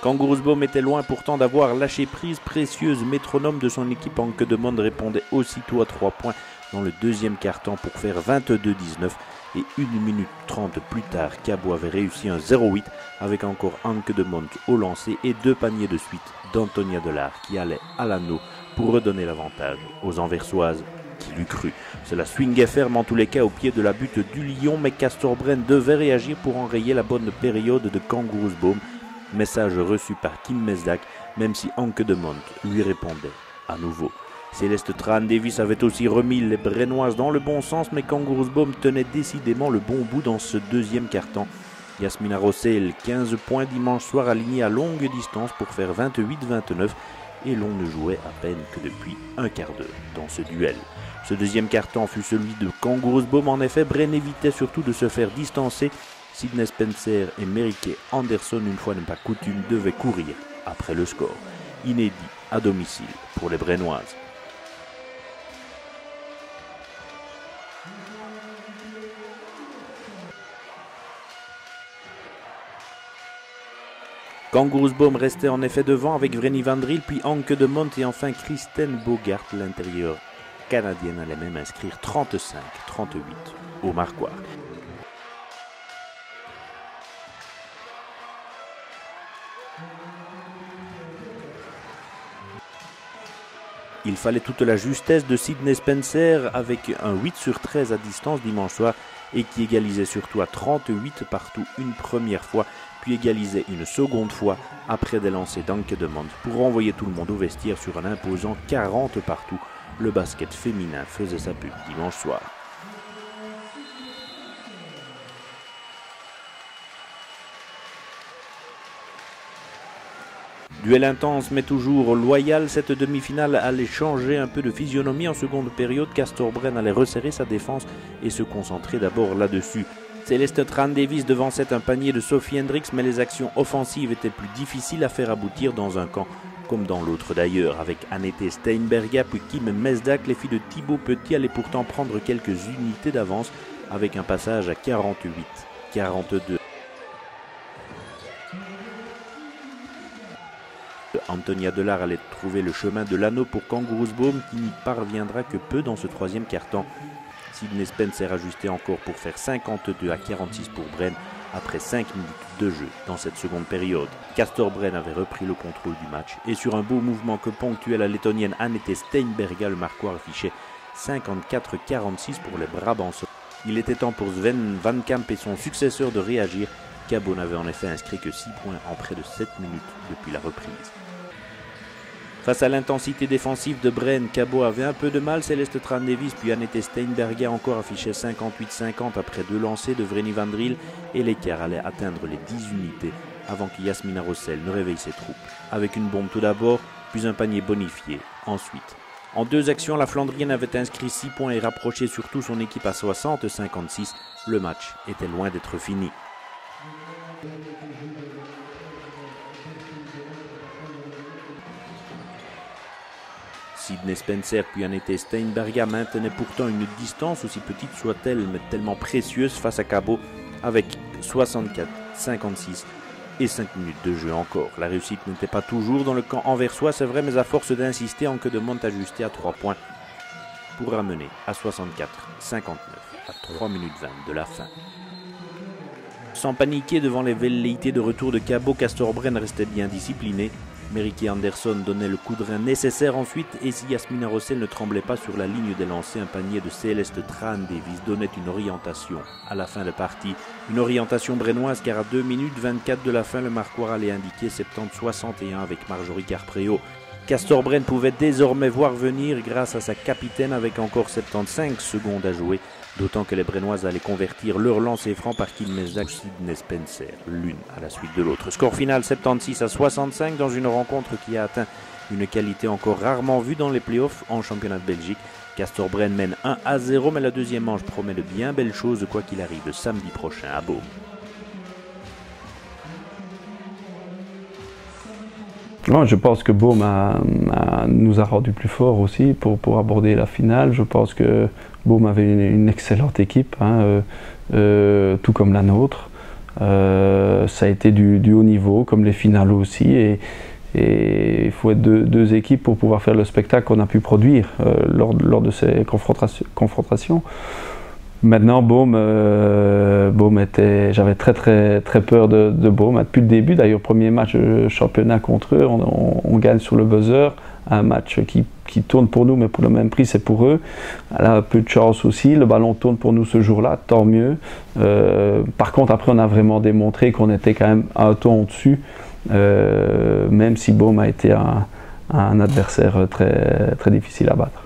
Kangouroousboom était loin pourtant d'avoir lâché prise. Précieuse métronome de son équipe Anke de Monde répondait aussitôt à 3 points dans le deuxième quart-temps pour faire 22-19 et 1 minute 30 plus tard, Cabo avait réussi un 0-8 avec encore Anke de Monde au lancer et 2 paniers de suite d'Antonia Delard qui allait à l'anneau pour redonner l'avantage aux Anversoises. Qui l'eût cru. Cela swingait ferme en tous les cas au pied de la butte du Lion, mais Castorbren devait réagir pour enrayer la bonne période de Kangouroousboom. Message reçu par Kim Mesdag, même si Anke de Monde lui répondait à nouveau. Céleste Tran-Davis avait aussi remis les Brennoises dans le bon sens, mais Kangouroousboom tenait décidément le bon bout dans ce deuxième quart-temps. Yasmina Rossel, 15 points dimanche soir alignée à longue distance pour faire 28-29 et l'on ne jouait à peine que depuis un quart d'heure dans ce duel. Ce deuxième quart-temps fut celui de Kangouroousboom. En effet, Bren évitait surtout de se faire distancer. Sydney Spencer et Merike Anderson, une fois n'est pas coutume, devaient courir après le score. Inédit à domicile pour les Brennoises. Kangouroousboom restait en effet devant avec Vreni Van Driel, puis Anke de Mont et enfin Kristen Bogart. L'intérieur canadienne allait même inscrire 35-38 au marquoir. Il fallait toute la justesse de Sydney Spencer avec un 8 sur 13 à distance dimanche soir et qui égalisait surtout à 38 partout une première fois, puis égalisait une seconde fois après des lancers d'Anke-Demond pour renvoyer tout le monde au vestiaire sur un imposant 40 partout. Le basket féminin faisait sa pub dimanche soir. Duel intense mais toujours loyal, cette demi-finale allait changer un peu de physionomie en seconde période. Castor-Breenne allait resserrer sa défense et se concentrer d'abord là-dessus. Céleste Tran-Davies devançait un panier de Sophie Hendricks, mais les actions offensives étaient plus difficiles à faire aboutir dans un camp comme dans l'autre d'ailleurs. Avec Annette Steinberga puis Kim Mesdak, les filles de Thibaut Petit allaient pourtant prendre quelques unités d'avance avec un passage à 48-42. Antonia Delard allait trouver le chemin de l'anneau pour Kanguroosboom qui n'y parviendra que peu dans ce troisième quart-temps. Sydney Spencer ajustait encore pour faire 52-46 pour Breenne après 5 minutes de jeu dans cette seconde période. Castor-Breenne avait repris le contrôle du match et sur un beau mouvement que ponctuait la lettonienne Annette Steinberga, le marquoir affichait 54-46 pour les Brabançons. Il était temps pour Sven Van Kamp et son successeur de réagir. Cabot n'avait en effet inscrit que 6 points en près de 7 minutes depuis la reprise. Face à l'intensité défensive de Breenne, Cabot avait un peu de mal. Céleste Tran-Davies puis Annette Steinberga encore affichait 58-50 après 2 lancers de Vreni Van Driel et l'écart allait atteindre les 10 unités avant que Yasmina Rossel ne réveille ses troupes. Avec une bombe tout d'abord, puis un panier bonifié ensuite. En 2 actions, la Flandrienne avait inscrit 6 points et rapproché surtout son équipe à 60-56. Le match était loin d'être fini. Sydney Spencer puis Annette Steinberga maintenaient pourtant une distance, aussi petite soit-elle, mais tellement précieuse face à Cabot, avec 64-56 et 5 minutes de jeu encore. La réussite n'était pas toujours dans le camp anversois, c'est vrai, mais à force d'insister, Anke-Demond ajustait à 3 points pour ramener à 64-59 à 3 minutes 20 de la fin. Sans paniquer devant les velléités de retour de Cabot, Castor-Breenne restait bien discipliné. Meriky Anderson donnait le coup de rein nécessaire ensuite, et si Yasmina Rossel ne tremblait pas sur la ligne des lancers, un panier de Céleste Tran-Davies donnait une orientation à la fin de partie. Une orientation brennoise car à 2 minutes 24 de la fin, le marquoir allait indiquer 70-61 avec Marjorie Carpreo. Castor-Breenne pouvait désormais voir venir grâce à sa capitaine avec encore 75 secondes à jouer. D'autant que les Brennoises allaient convertir leur lancer franc par Kim Mesdak, Sydney Spencer, l'une à la suite de l'autre. Score final 76-65 dans une rencontre qui a atteint une qualité encore rarement vue dans les playoffs en championnat de Belgique. Castor-Breenne mène 1-0, mais la deuxième manche promet de bien belles choses quoi qu'il arrive samedi prochain à Beaume. Non, je pense que Beaume nous a rendu plus forts aussi pour aborder la finale. Je pense que Beaume avait une excellente équipe, tout comme la nôtre. Ça a été du haut niveau, comme les finales aussi. Et il faut être deux équipes pour pouvoir faire le spectacle qu'on a pu produire lors de ces confrontations. Maintenant, Beaume j'avais très peur de Beaume depuis le début. D'ailleurs, premier match de championnat contre eux, on gagne sur le buzzer. Un match qui tourne pour nous, mais pour le même prix, c'est pour eux. Là, peu de chance aussi. Le ballon tourne pour nous ce jour-là, tant mieux. Par contre, après, on a vraiment démontré qu'on était quand même un ton au-dessus, même si Beaume a été un adversaire très difficile à battre.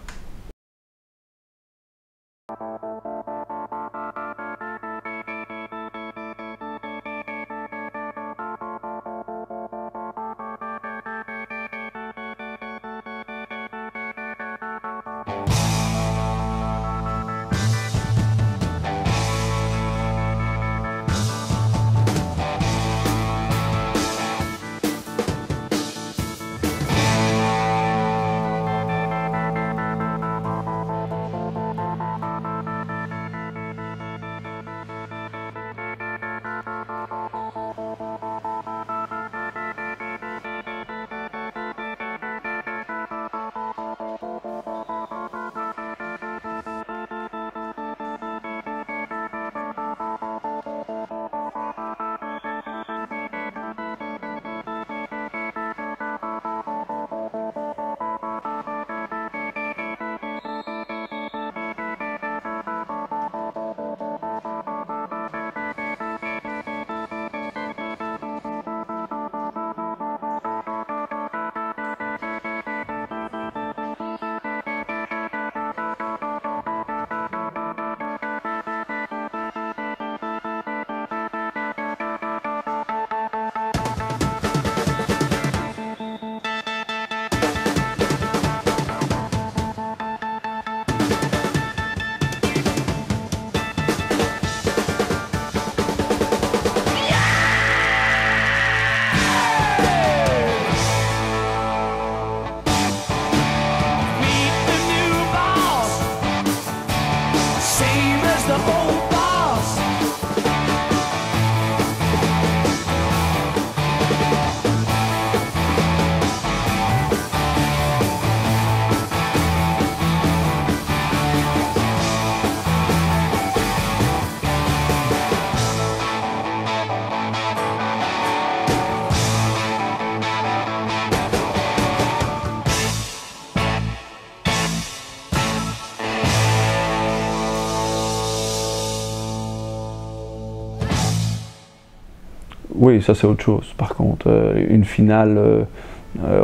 Oui, ça c'est autre chose. Par contre, une finale,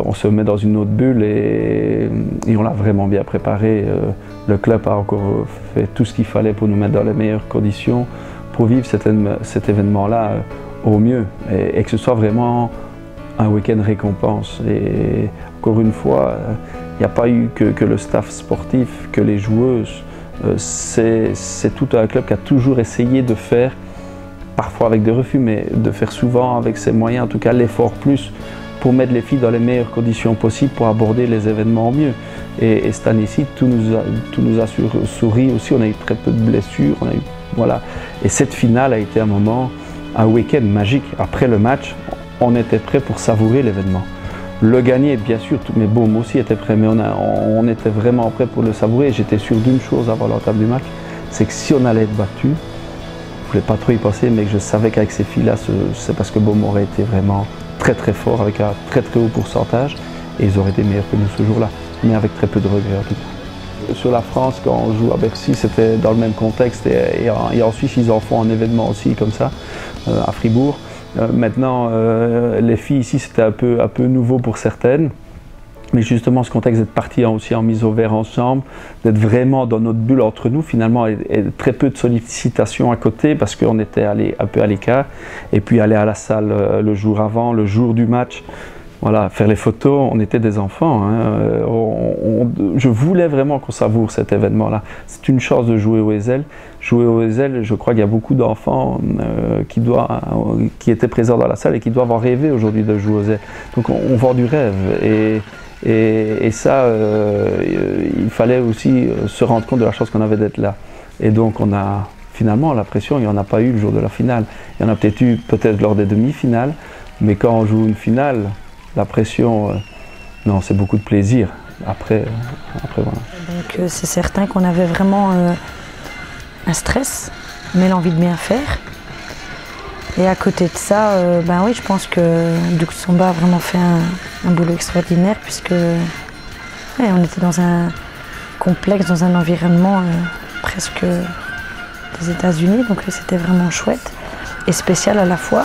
on se met dans une autre bulle et on l'a vraiment bien préparé. Le club a encore fait tout ce qu'il fallait pour nous mettre dans les meilleures conditions pour vivre cet événement-là au mieux et que ce soit vraiment un week-end récompense. Et encore une fois, il n'y a pas eu que le staff sportif, que les joueuses. C'est tout un club qui a toujours essayé de faire, parfois avec des refus, mais de faire souvent avec ses moyens, en tout cas l'effort plus, pour mettre les filles dans les meilleures conditions possibles pour aborder les événements au mieux. Et cette année-ci, tout nous a souri aussi, on a eu très peu de blessures, voilà. Et cette finale a été un week-end magique. Après le match, on était prêts pour savourer l'événement. Le gagner, bien sûr, mais bon, moi aussi était prêt, mais on était vraiment prêt pour le savourer. J'étais sûr d'une chose avant l'entame du match, c'est que si on allait être battu, je ne voulais pas trop y penser, mais que je savais qu'avec ces filles-là, c'est parce que Beaume aurait été vraiment très très fort, avec un très très haut pourcentage, et ils auraient été meilleurs que nous ce jour-là, mais avec très peu de regrets en tout cas. Sur la France, quand on joue à Bercy, c'était dans le même contexte, et en Suisse, ils en font un événement aussi comme ça, à Fribourg. Maintenant, les filles ici, c'était un peu nouveau pour certaines. Mais justement, ce contexte d'être partis aussi en mise au vert ensemble, d'être vraiment dans notre bulle entre nous, finalement, et très peu de sollicitations à côté parce qu'on était un peu à l'écart. Et puis aller à la salle le jour avant, le jour du match, voilà, faire les photos, on était des enfants. Hein. Je voulais vraiment qu'on savoure cet événement-là. C'est une chance de jouer au Ezel. Jouer au Ezel, je crois qu'il y a beaucoup d'enfants qui étaient présents dans la salle et qui doivent en rêver aujourd'hui de jouer au Ezel. Donc on vend du rêve. Et ça, il fallait aussi se rendre compte de la chance qu'on avait d'être là. Et donc on a finalement la pression, il n'y en a pas eu le jour de la finale. Il y en a peut-être eu lors des demi-finales, mais quand on joue une finale, la pression, non, c'est beaucoup de plaisir. Après voilà. Donc c'est certain qu'on avait vraiment un stress, mais l'envie de bien faire. Et à côté de ça, ben oui, je pense que Duxumba a vraiment fait un boulot extraordinaire puisque ouais, on était dans un complexe, dans un environnement presque des États-Unis, donc c'était vraiment chouette et spécial à la fois.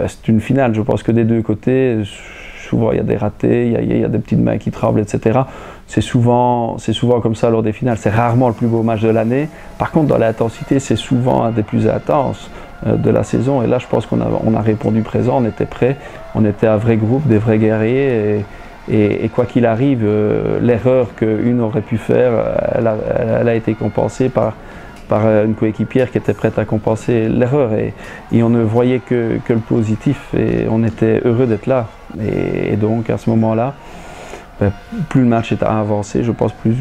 c'est une finale. Je pense que des deux côtés, souvent il y a des ratés, il y a des petites mains qui tremblent, etc. C'est souvent comme ça lors des finales. C'est rarement le plus beau match de l'année. Par contre, dans l'intensité, c'est souvent un des plus intenses de la saison. Et là, je pense qu'on a répondu présent, on était prêts, on était un vrai groupe, des vrais guerriers. Et quoi qu'il arrive, l'erreur qu'une aurait pu faire, elle a été compensée par une coéquipière qui était prête à compenser l'erreur. Et on ne voyait que le positif. Et on était heureux d'être là. Et donc, à ce moment-là, plus le match était avancé, je pense plus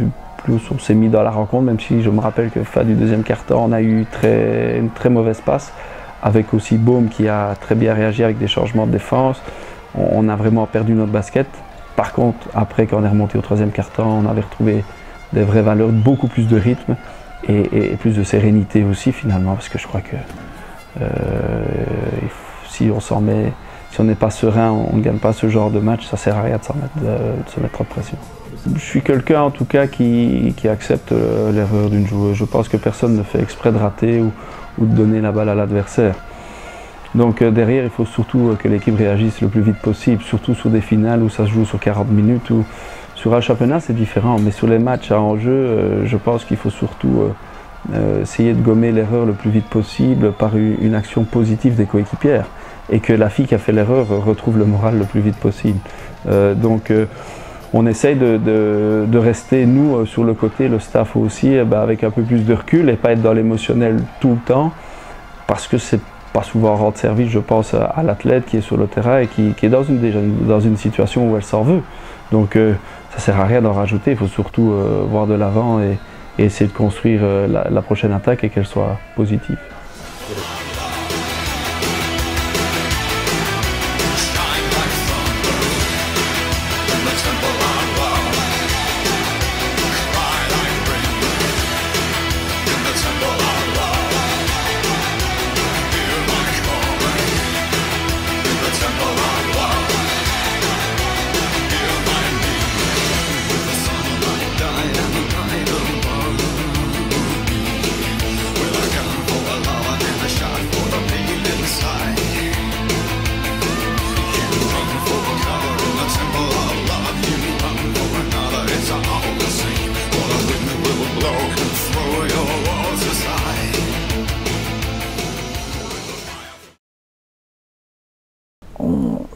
on s'est mis dans la rencontre, même si je me rappelle que fin du deuxième quart-temps, on a eu une très mauvaise passe, avec aussi Baume qui a très bien réagi avec des changements de défense. On a vraiment perdu notre basket. Par contre, après, quand on est remonté au troisième quart-temps, on avait retrouvé des vraies valeurs, beaucoup plus de rythme et plus de sérénité aussi finalement, parce que je crois que si on n'est pas serein, on ne gagne pas ce genre de match, ça ne sert à rien de se mettre trop de pression. Je suis quelqu'un en tout cas qui accepte l'erreur d'une joueuse. Je pense que personne ne fait exprès de rater ou de donner la balle à l'adversaire. Donc derrière, il faut surtout que l'équipe réagisse le plus vite possible, surtout sur des finales où ça se joue sur 40 minutes. Ou sur un championnat, c'est différent, mais sur les matchs à enjeu, je pense qu'il faut surtout essayer de gommer l'erreur le plus vite possible par une action positive des coéquipières et que la fille qui a fait l'erreur retrouve le moral le plus vite possible. On essaye de rester, nous, sur le côté, le staff aussi, avec un peu plus de recul et pas être dans l'émotionnel tout le temps, parce que c'est pas souvent rendre service, je pense, à l'athlète qui est sur le terrain et qui est déjà dans une situation où elle s'en veut. Donc ça sert à rien d'en rajouter, il faut surtout voir de l'avant et essayer de construire la prochaine attaque et qu'elle soit positive.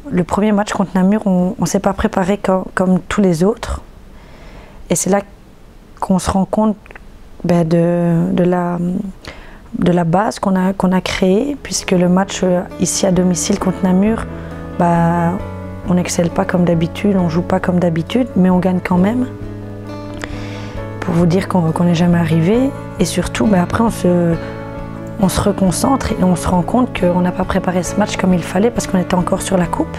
Le premier match contre Namur, on ne s'est pas préparé comme tous les autres. Et c'est là qu'on se rend compte de la base qu'on a créée, puisque le match ici à domicile contre Namur, on n'excelle pas comme d'habitude, on ne joue pas comme d'habitude, mais on gagne quand même. Pour vous dire qu'on n'est jamais arrivé. Et surtout, après on se reconcentre et on se rend compte qu'on n'a pas préparé ce match comme il fallait parce qu'on était encore sur la coupe.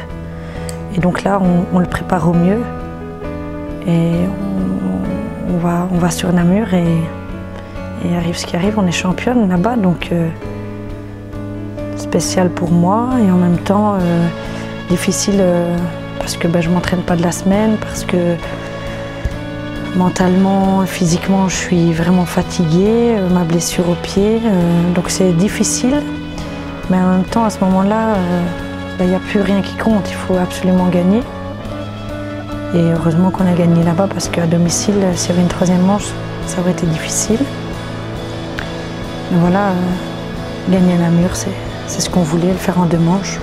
Et donc là, on le prépare au mieux. Et on va sur Namur et arrive ce qui arrive, on est championne là-bas. Donc spécial pour moi et en même temps difficile parce que je ne m'entraîne pas de la semaine, parce que mentalement, physiquement, je suis vraiment fatiguée, ma blessure au pied, donc c'est difficile. Mais en même temps, à ce moment-là, il n'y a plus rien qui compte, il faut absolument gagner. Et heureusement qu'on a gagné là-bas parce qu'à domicile, s'il y avait une troisième manche, ça aurait été difficile. Mais voilà, gagner à Namur, c'est ce qu'on voulait, le faire en 2 manches.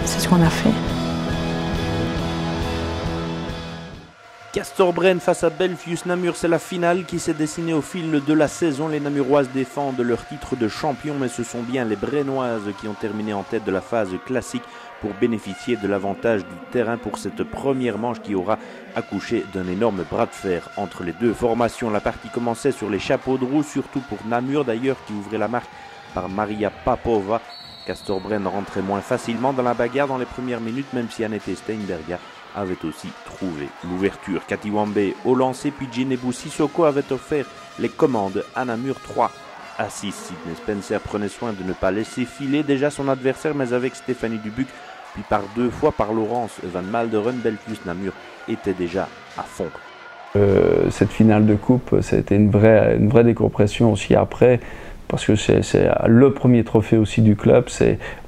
C'est ce qu'on a fait. Castorbren face à Belfius Namur, c'est la finale qui s'est dessinée au fil de la saison. Les Namuroises défendent leur titre de champion, mais ce sont bien les Brennoises qui ont terminé en tête de la phase classique pour bénéficier de l'avantage du terrain pour cette première manche qui aura accouché d'un énorme bras de fer entre les deux formations. La partie commençait sur les chapeaux de roue, surtout pour Namur d'ailleurs, qui ouvrait la marque par Maria Papova. Castorbren rentrait moins facilement dans la bagarre dans les premières minutes, même si Annette Steinberga avait aussi trouvé l'ouverture. Katiwambe au lancer, puis Djinébu Sissoko avait offert les commandes à Namur 3 à 6. Sidney Spencer prenait soin de ne pas laisser filer déjà son adversaire, mais avec Stéphanie Dubuc, puis par 2 fois par Laurence Van Malderen, Belfius Namur était déjà à fond. Cette finale de coupe, ça a été une vraie décompression aussi après, parce que c'est le premier trophée aussi du club.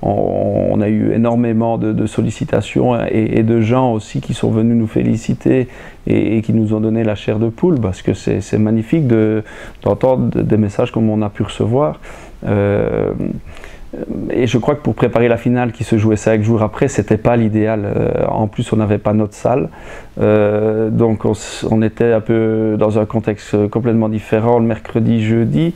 On a eu énormément de sollicitations et de gens aussi qui sont venus nous féliciter et qui nous ont donné la chair de poule, parce que c'est magnifique d'entendre des messages comme on a pu recevoir. Et je crois que pour préparer la finale qui se jouait 5 jours après, c'était pas l'idéal. En plus, on n'avait pas notre salle. Donc on était un peu dans un contexte complètement différent le mercredi, jeudi.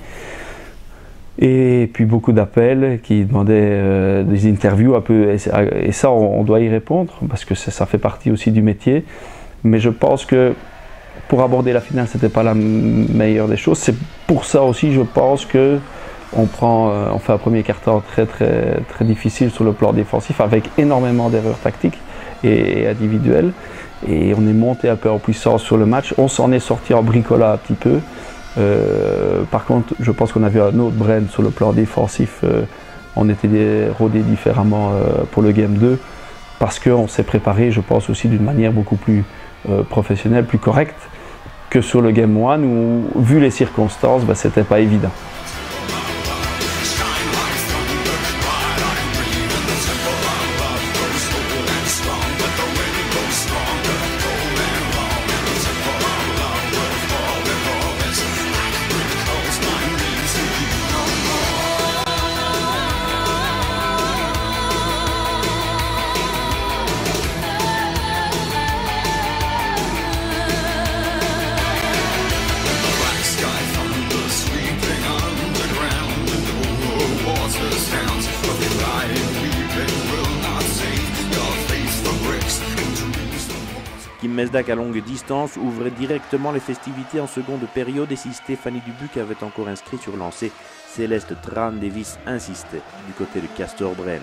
Et puis beaucoup d'appels qui demandaient des interviews un peu. Et ça, on doit y répondre parce que ça fait partie aussi du métier. Mais je pense que pour aborder la finale, c'était pas la meilleure des choses. C'est pour ça aussi, je pense que on fait un premier quart-temps très difficile sur le plan défensif avec énormément d'erreurs tactiques et individuelles. Et on est monté un peu en puissance sur le match. On s'en est sorti en bricolant un petit peu. Par contre, je pense qu'on a vu un autre Bren sur le plan défensif. On était rodés différemment pour le Game 2 parce qu'on s'est préparé, je pense, aussi d'une manière beaucoup plus professionnelle, plus correcte que sur le Game 1 où, vu les circonstances, c'était pas évident. Kim Mesdag à longue distance ouvrait directement les festivités en seconde période et si Stéphanie Dubuc avait encore inscrit sur lancé, Céleste Tran-Davis insistait du côté de Castor-Bren.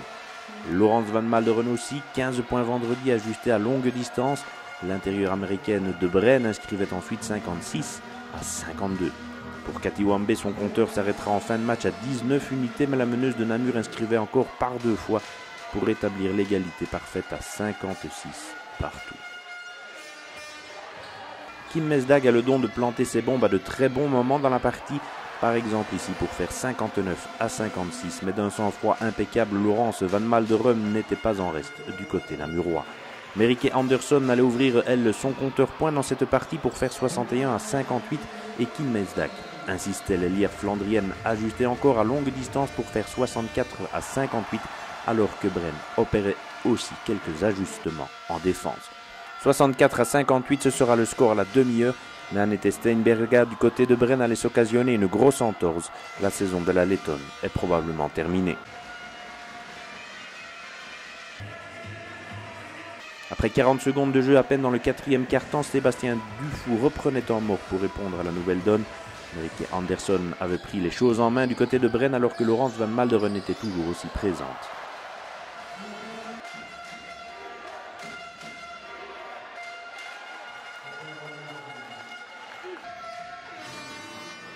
Laurence Van Malderen aussi, 15 points vendredi ajustés à longue distance. L'intérieure américaine de Bren inscrivait ensuite 56 à 52. Pour Cathy Wambé, son compteur s'arrêtera en fin de match à 19 unités, mais la meneuse de Namur inscrivait encore par 2 fois pour établir l'égalité parfaite à 56 partout. Kim Mesdag a le don de planter ses bombes à de très bons moments dans la partie, par exemple ici pour faire 59 à 56, mais d'un sang-froid impeccable, Laurence Van Malderen n'était pas en reste du côté namurois. Merieke Anderson allait ouvrir, elle, son compteur point dans cette partie pour faire 61 à 58 et Kim Mesdag insistait, l'ailière flandrienne ajustait encore à longue distance pour faire 64 à 58 alors que Bren opérait aussi quelques ajustements en défense. 64 à 58, ce sera le score à la demi-heure, mais Annette Steinberga du côté de Bren allait s'occasionner une grosse entorse. La saison de la Lettonne est probablement terminée. Après 40 secondes de jeu à peine dans le quatrième quart-temps, Sébastien Dufour reprenait en mort pour répondre à la nouvelle donne. Merieke Anderson avait pris les choses en main du côté de Bren alors que Laurence Van Malderen était toujours aussi présente.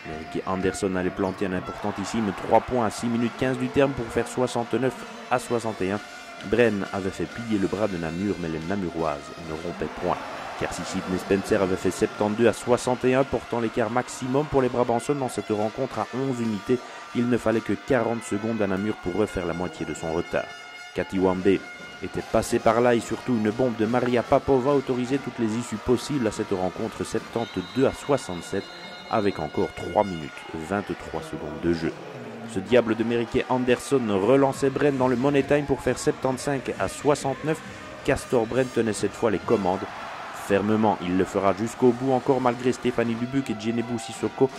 Merieke Anderson allait planter un importantissime 3 points à 6 minutes 15 du terme pour faire 69 à 61. Bren avait fait plier le bras de Namur, mais les Namuroises ne rompaient point. Kiersey Sidney Spencer avait fait 72 à 61, portant l'écart maximum pour les Brabançons dans cette rencontre à 11 unités. Il ne fallait que 40 secondes à Namur pour refaire la moitié de son retard. Cathy Wambé était passée par là et surtout une bombe de Maria Papova autorisait toutes les issues possibles à cette rencontre 72 à 67 avec encore 3 minutes 23 secondes de jeu. Ce diable de Merieke Anderson relançait Bren dans le Money Time pour faire 75 à 69. Castor-Bren tenait cette fois les commandes. Fermement, il le fera jusqu'au bout encore malgré Stéphanie Dubuc et Djenebou Sissoko.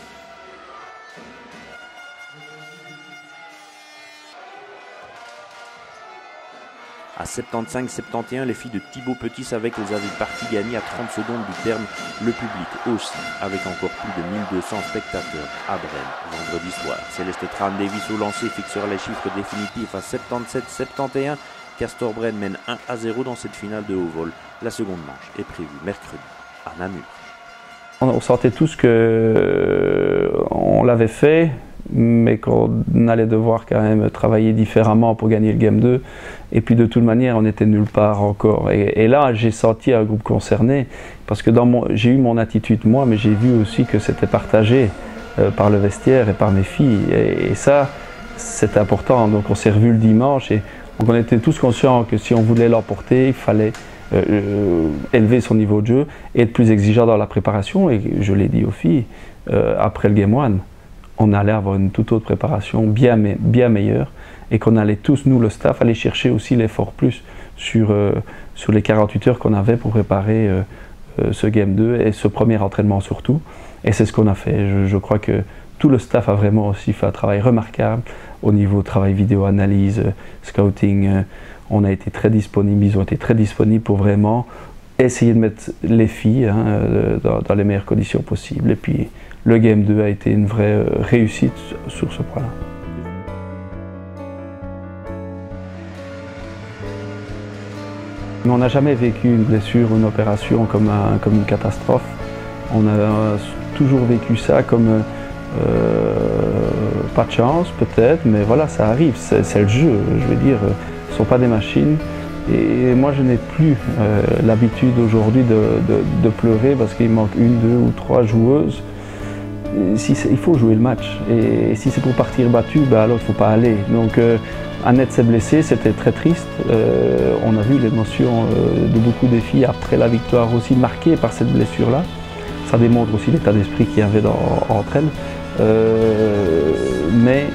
À 75-71, les filles de Thibaut Petit savaient qu'elles avaient partie gagnée à 30 secondes du terme. Le public aussi, avec encore plus de 1200 spectateurs à Bren vendredi soir. Céleste Tran-Davis au lancer fixera les chiffres définitifs à 77-71. Castor-Bren mène 1 à 0 dans cette finale de haut vol. La seconde manche est prévue mercredi à Namur. On sentait tous qu'on l'avait fait, mais qu'on allait devoir quand même travailler différemment pour gagner le Game 2. Et puis de toute manière, on n'était nulle part encore. Et là, j'ai senti un groupe concerné, parce que j'ai eu mon attitude moi, mais j'ai vu aussi que c'était partagé. par le vestiaire et par mes filles. Et ça, c'est important. Donc on s'est revus le dimanche et donc on était tous conscients que si on voulait l'emporter, il fallait élever son niveau de jeu et être plus exigeant dans la préparation. Et je l'ai dit aux filles, après le Game 1, on allait avoir une toute autre préparation bien meilleure et qu'on allait tous, nous le staff, aller chercher aussi l'effort plus sur les 48 heures qu'on avait pour préparer ce Game 2 et ce premier entraînement surtout. Et c'est ce qu'on a fait. Je crois que tout le staff a vraiment aussi fait un travail remarquable au niveau travail vidéo, analyse, scouting. On a été très disponibles, ils ont été très disponibles pour vraiment essayer de mettre les filles dans les meilleures conditions possibles. Et puis le Game 2 a été une vraie réussite sur ce point-là. On n'a jamais vécu une blessure ou une opération comme une catastrophe. On a toujours vécu ça comme pas de chance peut-être, mais voilà, ça arrive, c'est le jeu, je veux dire, ce ne sont pas des machines. Et moi je n'ai plus l'habitude aujourd'hui de pleurer parce qu'il manque 1, 2 ou 3 joueuses. Il faut jouer le match et si c'est pour partir battu, ben alors il ne faut pas aller. Donc Annette s'est blessée, c'était très triste. On a vu l'émotion de beaucoup des filles après la victoire aussi marquée par cette blessure-là. Ça démontre aussi l'état d'esprit qu'il y avait entre elles. Mais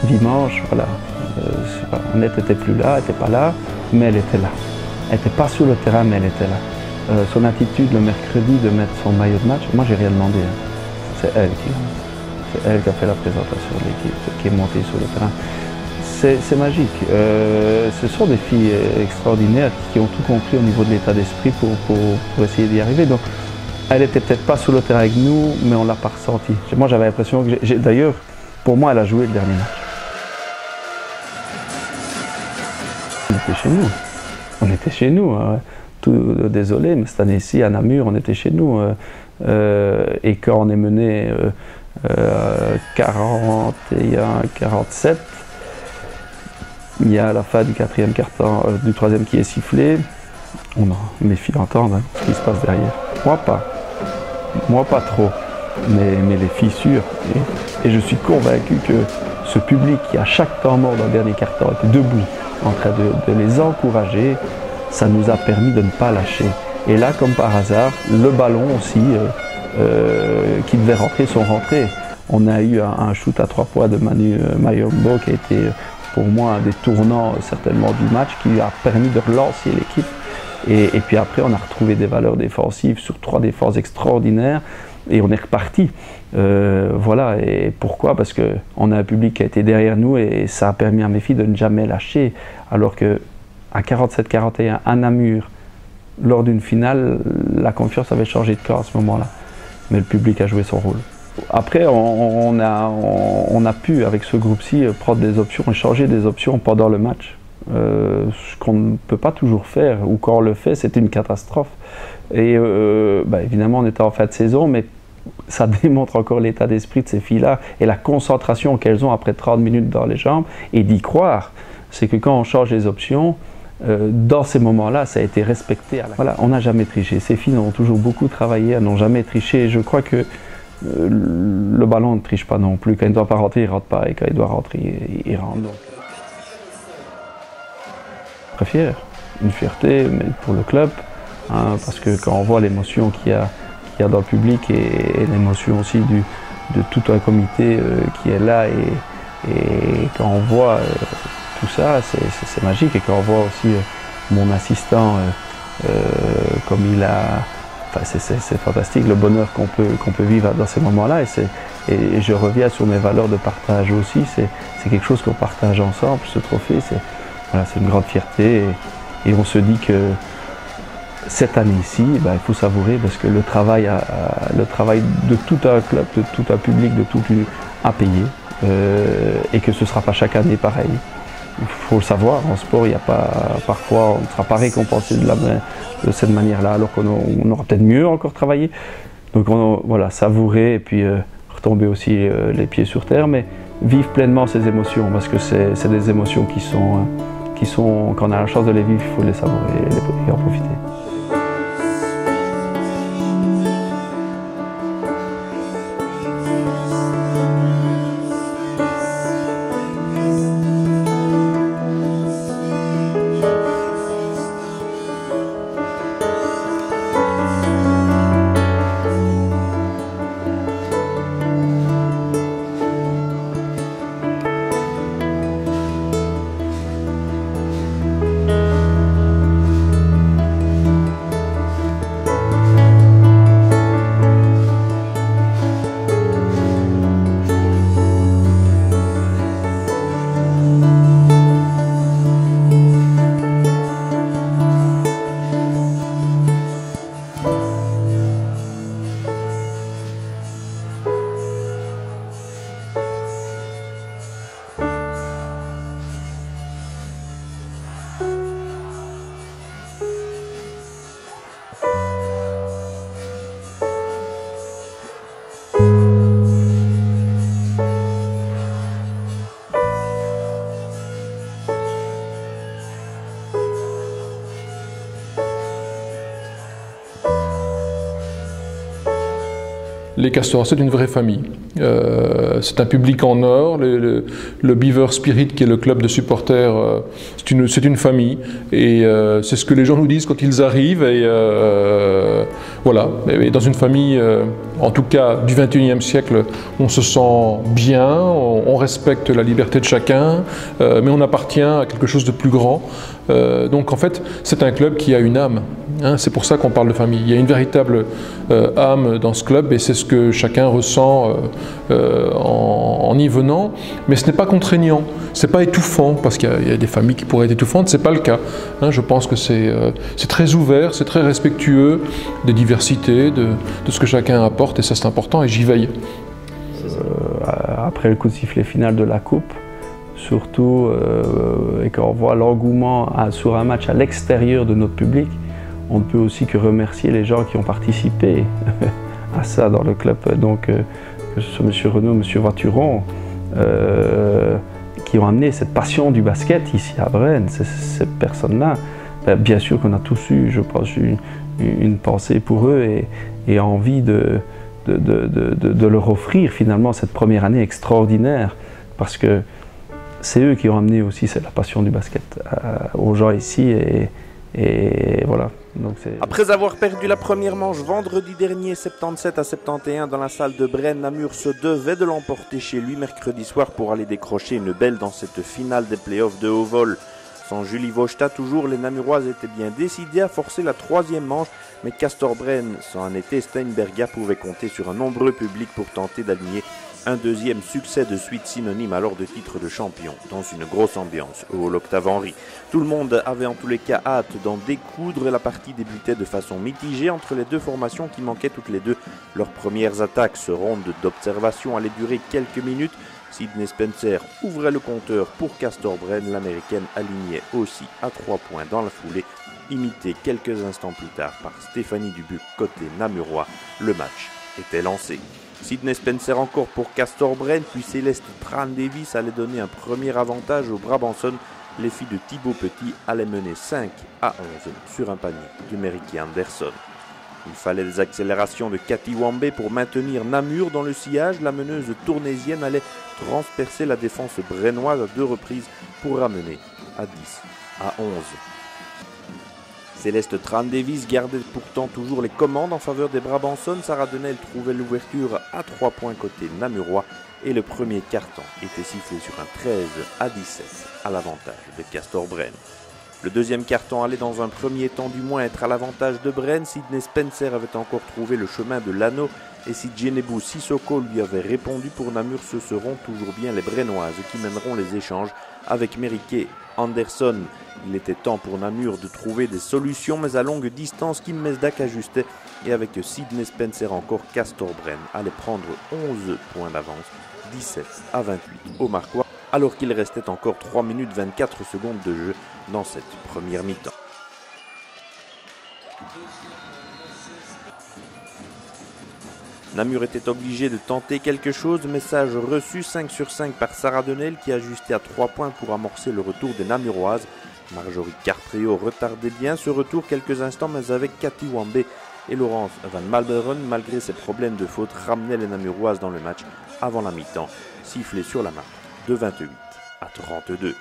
dimanche, voilà, Annette n'était plus là, elle n'était pas là, mais elle était là. Elle n'était pas sur le terrain, mais elle était là. Son attitude le mercredi de mettre son maillot de match, moi j'ai rien demandé. Hein. C'est elle qui a fait la présentation de l'équipe, qui est montée sur le terrain. C'est magique. Ce sont des filles extraordinaires qui ont tout compris au niveau de l'état d'esprit pour essayer d'y arriver. Donc, elle n'était peut-être pas sur le terrain avec nous, mais on ne l'a pas ressenti. Moi, j'avais l'impression que... D'ailleurs, pour moi, elle a joué le dernier match. On était chez nous. On était chez nous. Hein. Désolé, mais cette année-ci, à Namur, on était chez nous. Et quand on est mené 41-47, il y a la fin du quatrième quart-temps, du troisième qui est sifflé. Mes filles entendent hein, ce qui se passe derrière. Moi pas trop, mais les filles sûres. Et je suis convaincu que ce public qui à chaque temps mort dans le dernier quart-temps était debout, en train de les encourager, ça nous a permis de ne pas lâcher. Et là, comme par hasard, le ballon aussi, qui devait rentrer, sont rentrés. On a eu un shoot à 3 points de Manu Mayombo qui a été pour moi un des tournants certainement du match, qui a permis de relancer l'équipe. Et puis après, on a retrouvé des valeurs défensives sur 3 défenses extraordinaires et on est reparti. Voilà, et pourquoi? Parce qu'on a un public qui a été derrière nous et ça a permis à mes filles de ne jamais lâcher. Alors qu'à 47-41, à Namur, lors d'une finale, la confiance avait changé de camp à ce moment-là. Mais le public a joué son rôle. Après, on a pu, avec ce groupe-ci, prendre des options et changer des options pendant le match. Ce qu'on ne peut pas toujours faire, ou quand on le fait, c'est une catastrophe. Et évidemment, on était en fin de saison, mais ça démontre encore l'état d'esprit de ces filles-là et la concentration qu'elles ont après 30 minutes dans les jambes. Et d'y croire, c'est que quand on change les options, dans ces moments-là, ça a été respecté. Voilà, on n'a jamais triché. Ces filles ont toujours beaucoup travaillé, elles n'ont jamais triché. Et je crois que le ballon ne triche pas non plus. Quand il ne doit pas rentrer, il ne rentre pas. Et quand il doit rentrer, il rentre. Donc. Très fier. Une fierté mais pour le club. Hein, parce que quand on voit l'émotion qu'il y a dans le public et l'émotion aussi de tout un comité qui est là. Et quand on voit tout ça, c'est magique. Et quand on voit aussi mon assistant, comme il a... Enfin, c'est fantastique le bonheur qu'on peut vivre dans ces moments-là. Et je reviens sur mes valeurs de partage aussi. C'est quelque chose qu'on partage ensemble, ce trophée. Voilà, c'est une grande fierté. Et on se dit que cette année-ci, il faut savourer parce que le travail de tout un club, de tout un public, de tout a payé. Et que ce ne sera pas chaque année pareil. Il faut le savoir, en sport, il y a pas, parfois on ne sera pas récompensé de cette manière-là, alors qu'on aura peut-être mieux encore travaillé. Donc voilà, savourer et puis retomber aussi les pieds sur terre, mais vivre pleinement ces émotions, parce que c'est des émotions qui sont, quand on a la chance de les vivre, il faut les savourer et en profiter. les Castors, c'est une vraie famille. C'est un public en or. Le Beaver Spirit, qui est le club de supporters, c'est une famille. Et c'est ce que les gens nous disent quand ils arrivent. Et voilà. Et dans une famille, en tout cas du XXIe siècle, on se sent bien, on respecte la liberté de chacun, mais on appartient à quelque chose de plus grand. Donc en fait, c'est un club qui a une âme. Hein, c'est pour ça qu'on parle de famille. Il y a une véritable âme dans ce club et c'est ce que chacun ressent en y venant. Mais ce n'est pas contraignant, c'est pas étouffant, parce qu'il y a des familles qui pourraient être étouffantes, c'est pas le cas. Hein, je pense que c'est très ouvert, c'est très respectueux des diversités, de ce que chacun apporte, et ça c'est important et j'y veille. Après le coup de sifflet final de la Coupe, surtout, et quand on voit l'engouement sur un match à l'extérieur de notre public, on ne peut aussi que remercier les gens qui ont participé à ça dans le club. Donc, que ce soit M. Renaud, M. Vaturon, qui ont amené cette passion du basket ici à Bren. Ces personnes-là, bien sûr qu'on a tous eu, je pense, une pensée pour eux et envie de leur offrir finalement cette première année extraordinaire. Parce que c'est eux qui ont amené aussi la passion du basket aux gens ici. Et voilà. Donc après avoir perdu la première manche vendredi dernier 77 à 71 dans la salle de Bren, Namur se devait de l'emporter chez lui mercredi soir pour aller décrocher une belle dans cette finale des playoffs de haut vol. Sans Julie Vojta toujours, les Namuroises étaient bien décidées à forcer la troisième manche, mais Castor Bren, sans un été Steinberga, pouvait compter sur un nombreux public pour tenter d'aligner un deuxième succès de suite synonyme alors de titre de champion, dans une grosse ambiance au hall Octave Henry. Tout le monde avait en tous les cas hâte d'en découdre. La partie débutait de façon mitigée entre les deux formations qui manquaient toutes les deux leurs premières attaques. Ce ronde d'observation allait durer quelques minutes. Sydney Spencer ouvrait le compteur pour Castor Bren. L'américaine alignait aussi à 3 points dans la foulée, imitée quelques instants plus tard par Stéphanie Dubuc côté namurois. Le match était lancé. Sydney Spencer encore pour Castor Bren, puis Céleste Tran-Davis allait donner un premier avantage aux Brabançon. Les filles de Thibaut Petit allaient mener 5 à 11 sur un panier de Meriky Anderson. Il fallait des accélérations de Cathy Wambé pour maintenir Namur dans le sillage. La meneuse tournaisienne allait transpercer la défense brennoise à 2 reprises pour ramener à 10 à 11. Céleste Tran-Davis gardait pourtant toujours les commandes en faveur des Brabançon. Sarah Denel trouvait l'ouverture à 3 points côté namurois et le premier carton était sifflé sur un 13 à 17 à l'avantage de Castor Bren. Le deuxième carton allait dans un premier temps du moins être à l'avantage de Bren. Sydney Spencer avait encore trouvé le chemin de l'anneau et si Djenebou Sissoko lui avait répondu pour Namur, ce seront toujours bien les Brennoises qui mèneront les échanges avec Meriky Anderson. Il était temps pour Namur de trouver des solutions, mais à longue distance, Kim Mesdak ajustait et avec Sydney Spencer encore, Castor Bren allait prendre 11 points d'avance, 17 à 28 au Marquois, alors qu'il restait encore 3 minutes 24 secondes de jeu dans cette première mi-temps. Namur était obligé de tenter quelque chose. Message reçu 5 sur 5 par Sarah Denel qui ajustait à 3 points pour amorcer le retour des Namuroises. Marjorie Cartréau retardait bien ce retour quelques instants, mais avec Cathy Wambé et Laurence Van Malberen, malgré ses problèmes de faute, ramenaient les Namuroises dans le match avant la mi-temps, sifflé sur la marque de 28 à 32.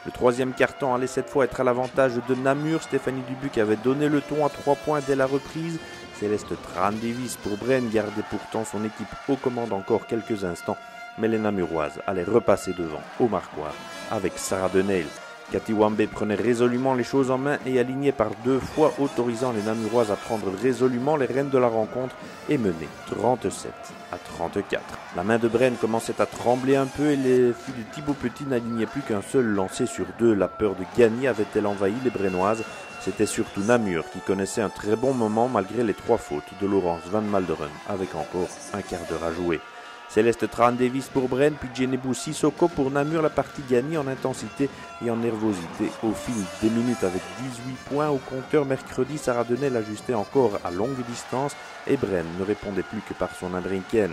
Le troisième carton allait cette fois être à l'avantage de Namur. Stéphanie Dubuc avait donné le ton à 3 points dès la reprise. Céleste Tran-Davis pour Bren gardait pourtant son équipe aux commandes encore quelques instants. Mais les Namuroises allaient repasser devant au Marquois avec Sarah Denel. Cathy Wambé prenait résolument les choses en main et alignait par 2 fois, autorisant les Namuroises à prendre résolument les rênes de la rencontre et mener 37 à 34. La main de Bren commençait à trembler un peu et les filles de Thibaut Petit n'alignaient plus qu'un seul lancé sur 2. La peur de gagner avait-elle envahi les Brennoises? C'était surtout Namur qui connaissait un très bon moment malgré les 3 fautes de Laurence Van Malderen avec encore un quart d'heure à jouer. Céleste Tran-Davis pour Bren, puis Djenebou Sissoko pour Namur. La partie gagnée en intensité et en nervosité au fil des minutes avec 18 points au compteur mercredi. Sarah Denel ajustait encore à longue distance et Bren ne répondait plus que par son américaine.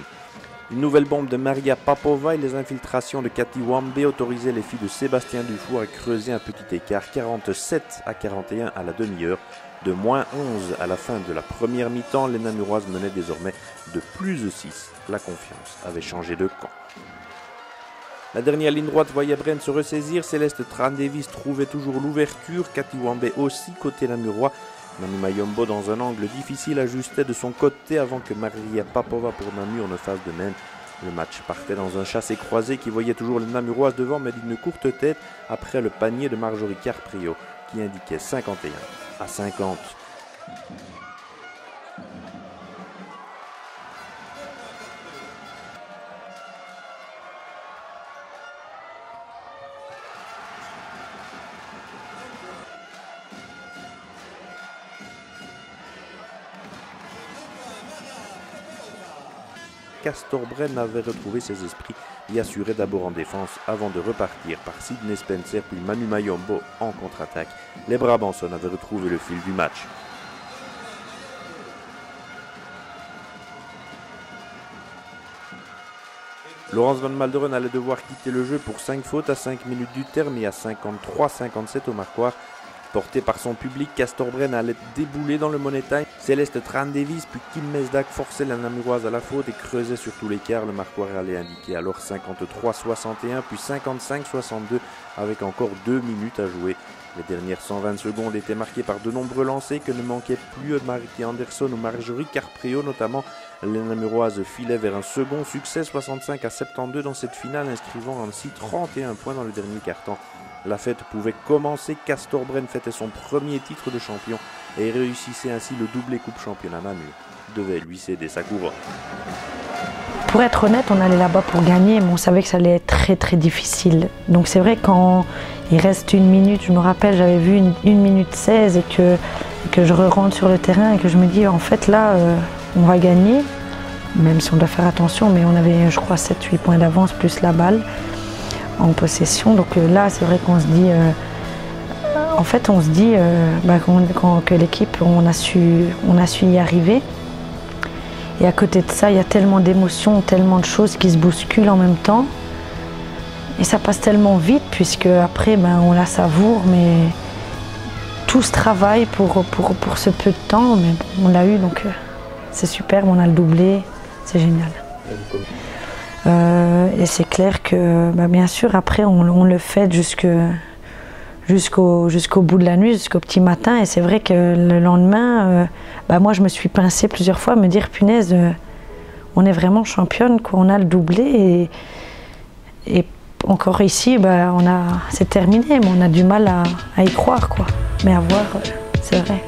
Une nouvelle bombe de Maria Papova et les infiltrations de Cathy Wambe autorisaient les filles de Sébastien Dufour à creuser un petit écart 47-41 à la demi-heure. De moins 11 à la fin de la première mi-temps, les Namuroises menaient désormais de plus de 6. La confiance avait changé de camp. La dernière ligne droite voyait Bren se ressaisir. Céleste Tran-Davis trouvait toujours l'ouverture. Cathy Wambe aussi côté namurois. Manu Mayombo dans un angle difficile ajustait de son côté avant que Maria Papova pour Namur ne fasse de même. Le match partait dans un chassé-croisé qui voyait toujours les Namuroises devant mais d'une courte tête après le panier de Marjorie Carprio qui indiquait 51-50. Castor Bren avait retrouvé ses esprits et assurait d'abord en défense avant de repartir par Sidney Spencer puis Manu Mayombo en contre-attaque. Les Brabançons avaient retrouvé le fil du match. Laurence Van Malderen allait devoir quitter le jeu pour 5 fautes à 5 minutes du terme et à 53-57 au marquoir. Porté par son public, Castor Bren allait débouler dans le Money Time. Céleste Tran-Davis puis Kim Mesdag forçaient la Namuroise à la faute et creusaient sur tout l'écart. Le marquoir allait indiquer alors 53-61 puis 55-62 avec encore 2 minutes à jouer. Les dernières 120 secondes étaient marquées par de nombreux lancers que ne manquaient plus Marity Anderson ou Marjorie Carprio notamment. Les Namuroises filaient vers un second succès 65-72 dans cette finale inscrivant ainsi 31 points dans le dernier quart-temps. La fête pouvait commencer, Castor Bren fêtait son premier titre de champion et réussissait ainsi le doublé Coupe Championnat Namur. Devait lui céder sa couronne. Pour être honnête, on allait là-bas pour gagner, mais on savait que ça allait être très très difficile. Donc c'est vrai quand il reste 1 minute, je me rappelle, j'avais vu 1 minute 16 et que je rentre sur le terrain et que je me dis en fait là, on va gagner, même si on doit faire attention, mais on avait je crois 7-8 points d'avance plus la balle en possession. Donc là, c'est vrai qu'on se dit, en fait, on se dit que l'équipe, on a su y arriver. Et à côté de ça, il y a tellement d'émotions, tellement de choses qui se bousculent en même temps. Et ça passe tellement vite, puisque après, on la savoure, mais tout ce travail pour ce peu de temps, mais on l'a eu, donc c'est super, on a le doublé, c'est génial. Et c'est clair que, bien sûr, après, on le fait jusqu'au bout de la nuit, jusqu'au petit matin. Et c'est vrai que le lendemain, moi, je me suis pincée plusieurs fois à me dire, punaise, on est vraiment championne, quoi. On a le doublé. Et encore ici, c'est terminé, mais on a du mal à y croire, quoi. Mais à voir, c'est vrai.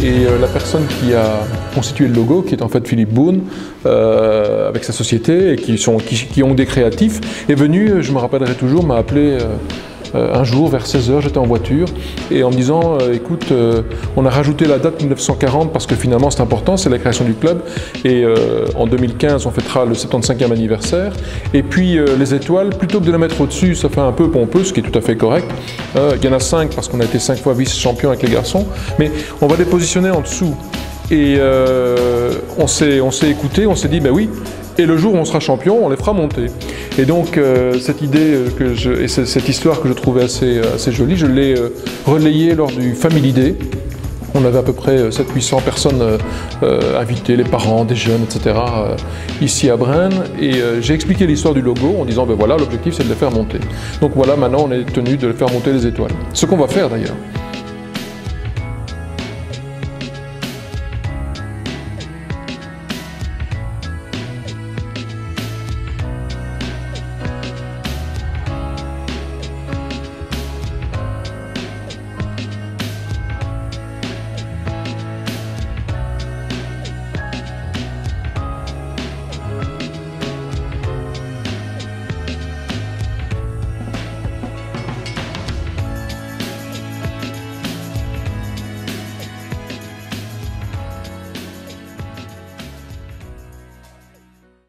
Et la personne qui a constitué le logo, qui est en fait Philippe Boone, avec sa société, et qui ont des créatifs, est venu, je me rappellerai toujours, m'a appelé un jour vers 16h, j'étais en voiture, et en me disant écoute, on a rajouté la date 1940 parce que finalement c'est important, c'est la création du club, et en 2015 on fêtera le 75e anniversaire, et puis les étoiles, plutôt que de les mettre au-dessus, ça fait un peu pompeux, ce qui est tout à fait correct. Il y en a 5 parce qu'on a été 5 fois vice-champion avec les garçons, mais on va les positionner en dessous. Et on s'est écouté, on s'est dit ben oui, et le jour où on sera champion, on les fera monter. Et donc cette idée et cette histoire que je trouvais assez jolie, je l'ai relayée lors du Family Day. On avait à peu près 700-800 personnes invitées, les parents, des jeunes, etc. Ici à Braine. Et j'ai expliqué l'histoire du logo en disant ben voilà, l'objectif c'est de les faire monter. Donc voilà, maintenant on est tenu de faire monter les étoiles. Ce qu'on va faire d'ailleurs.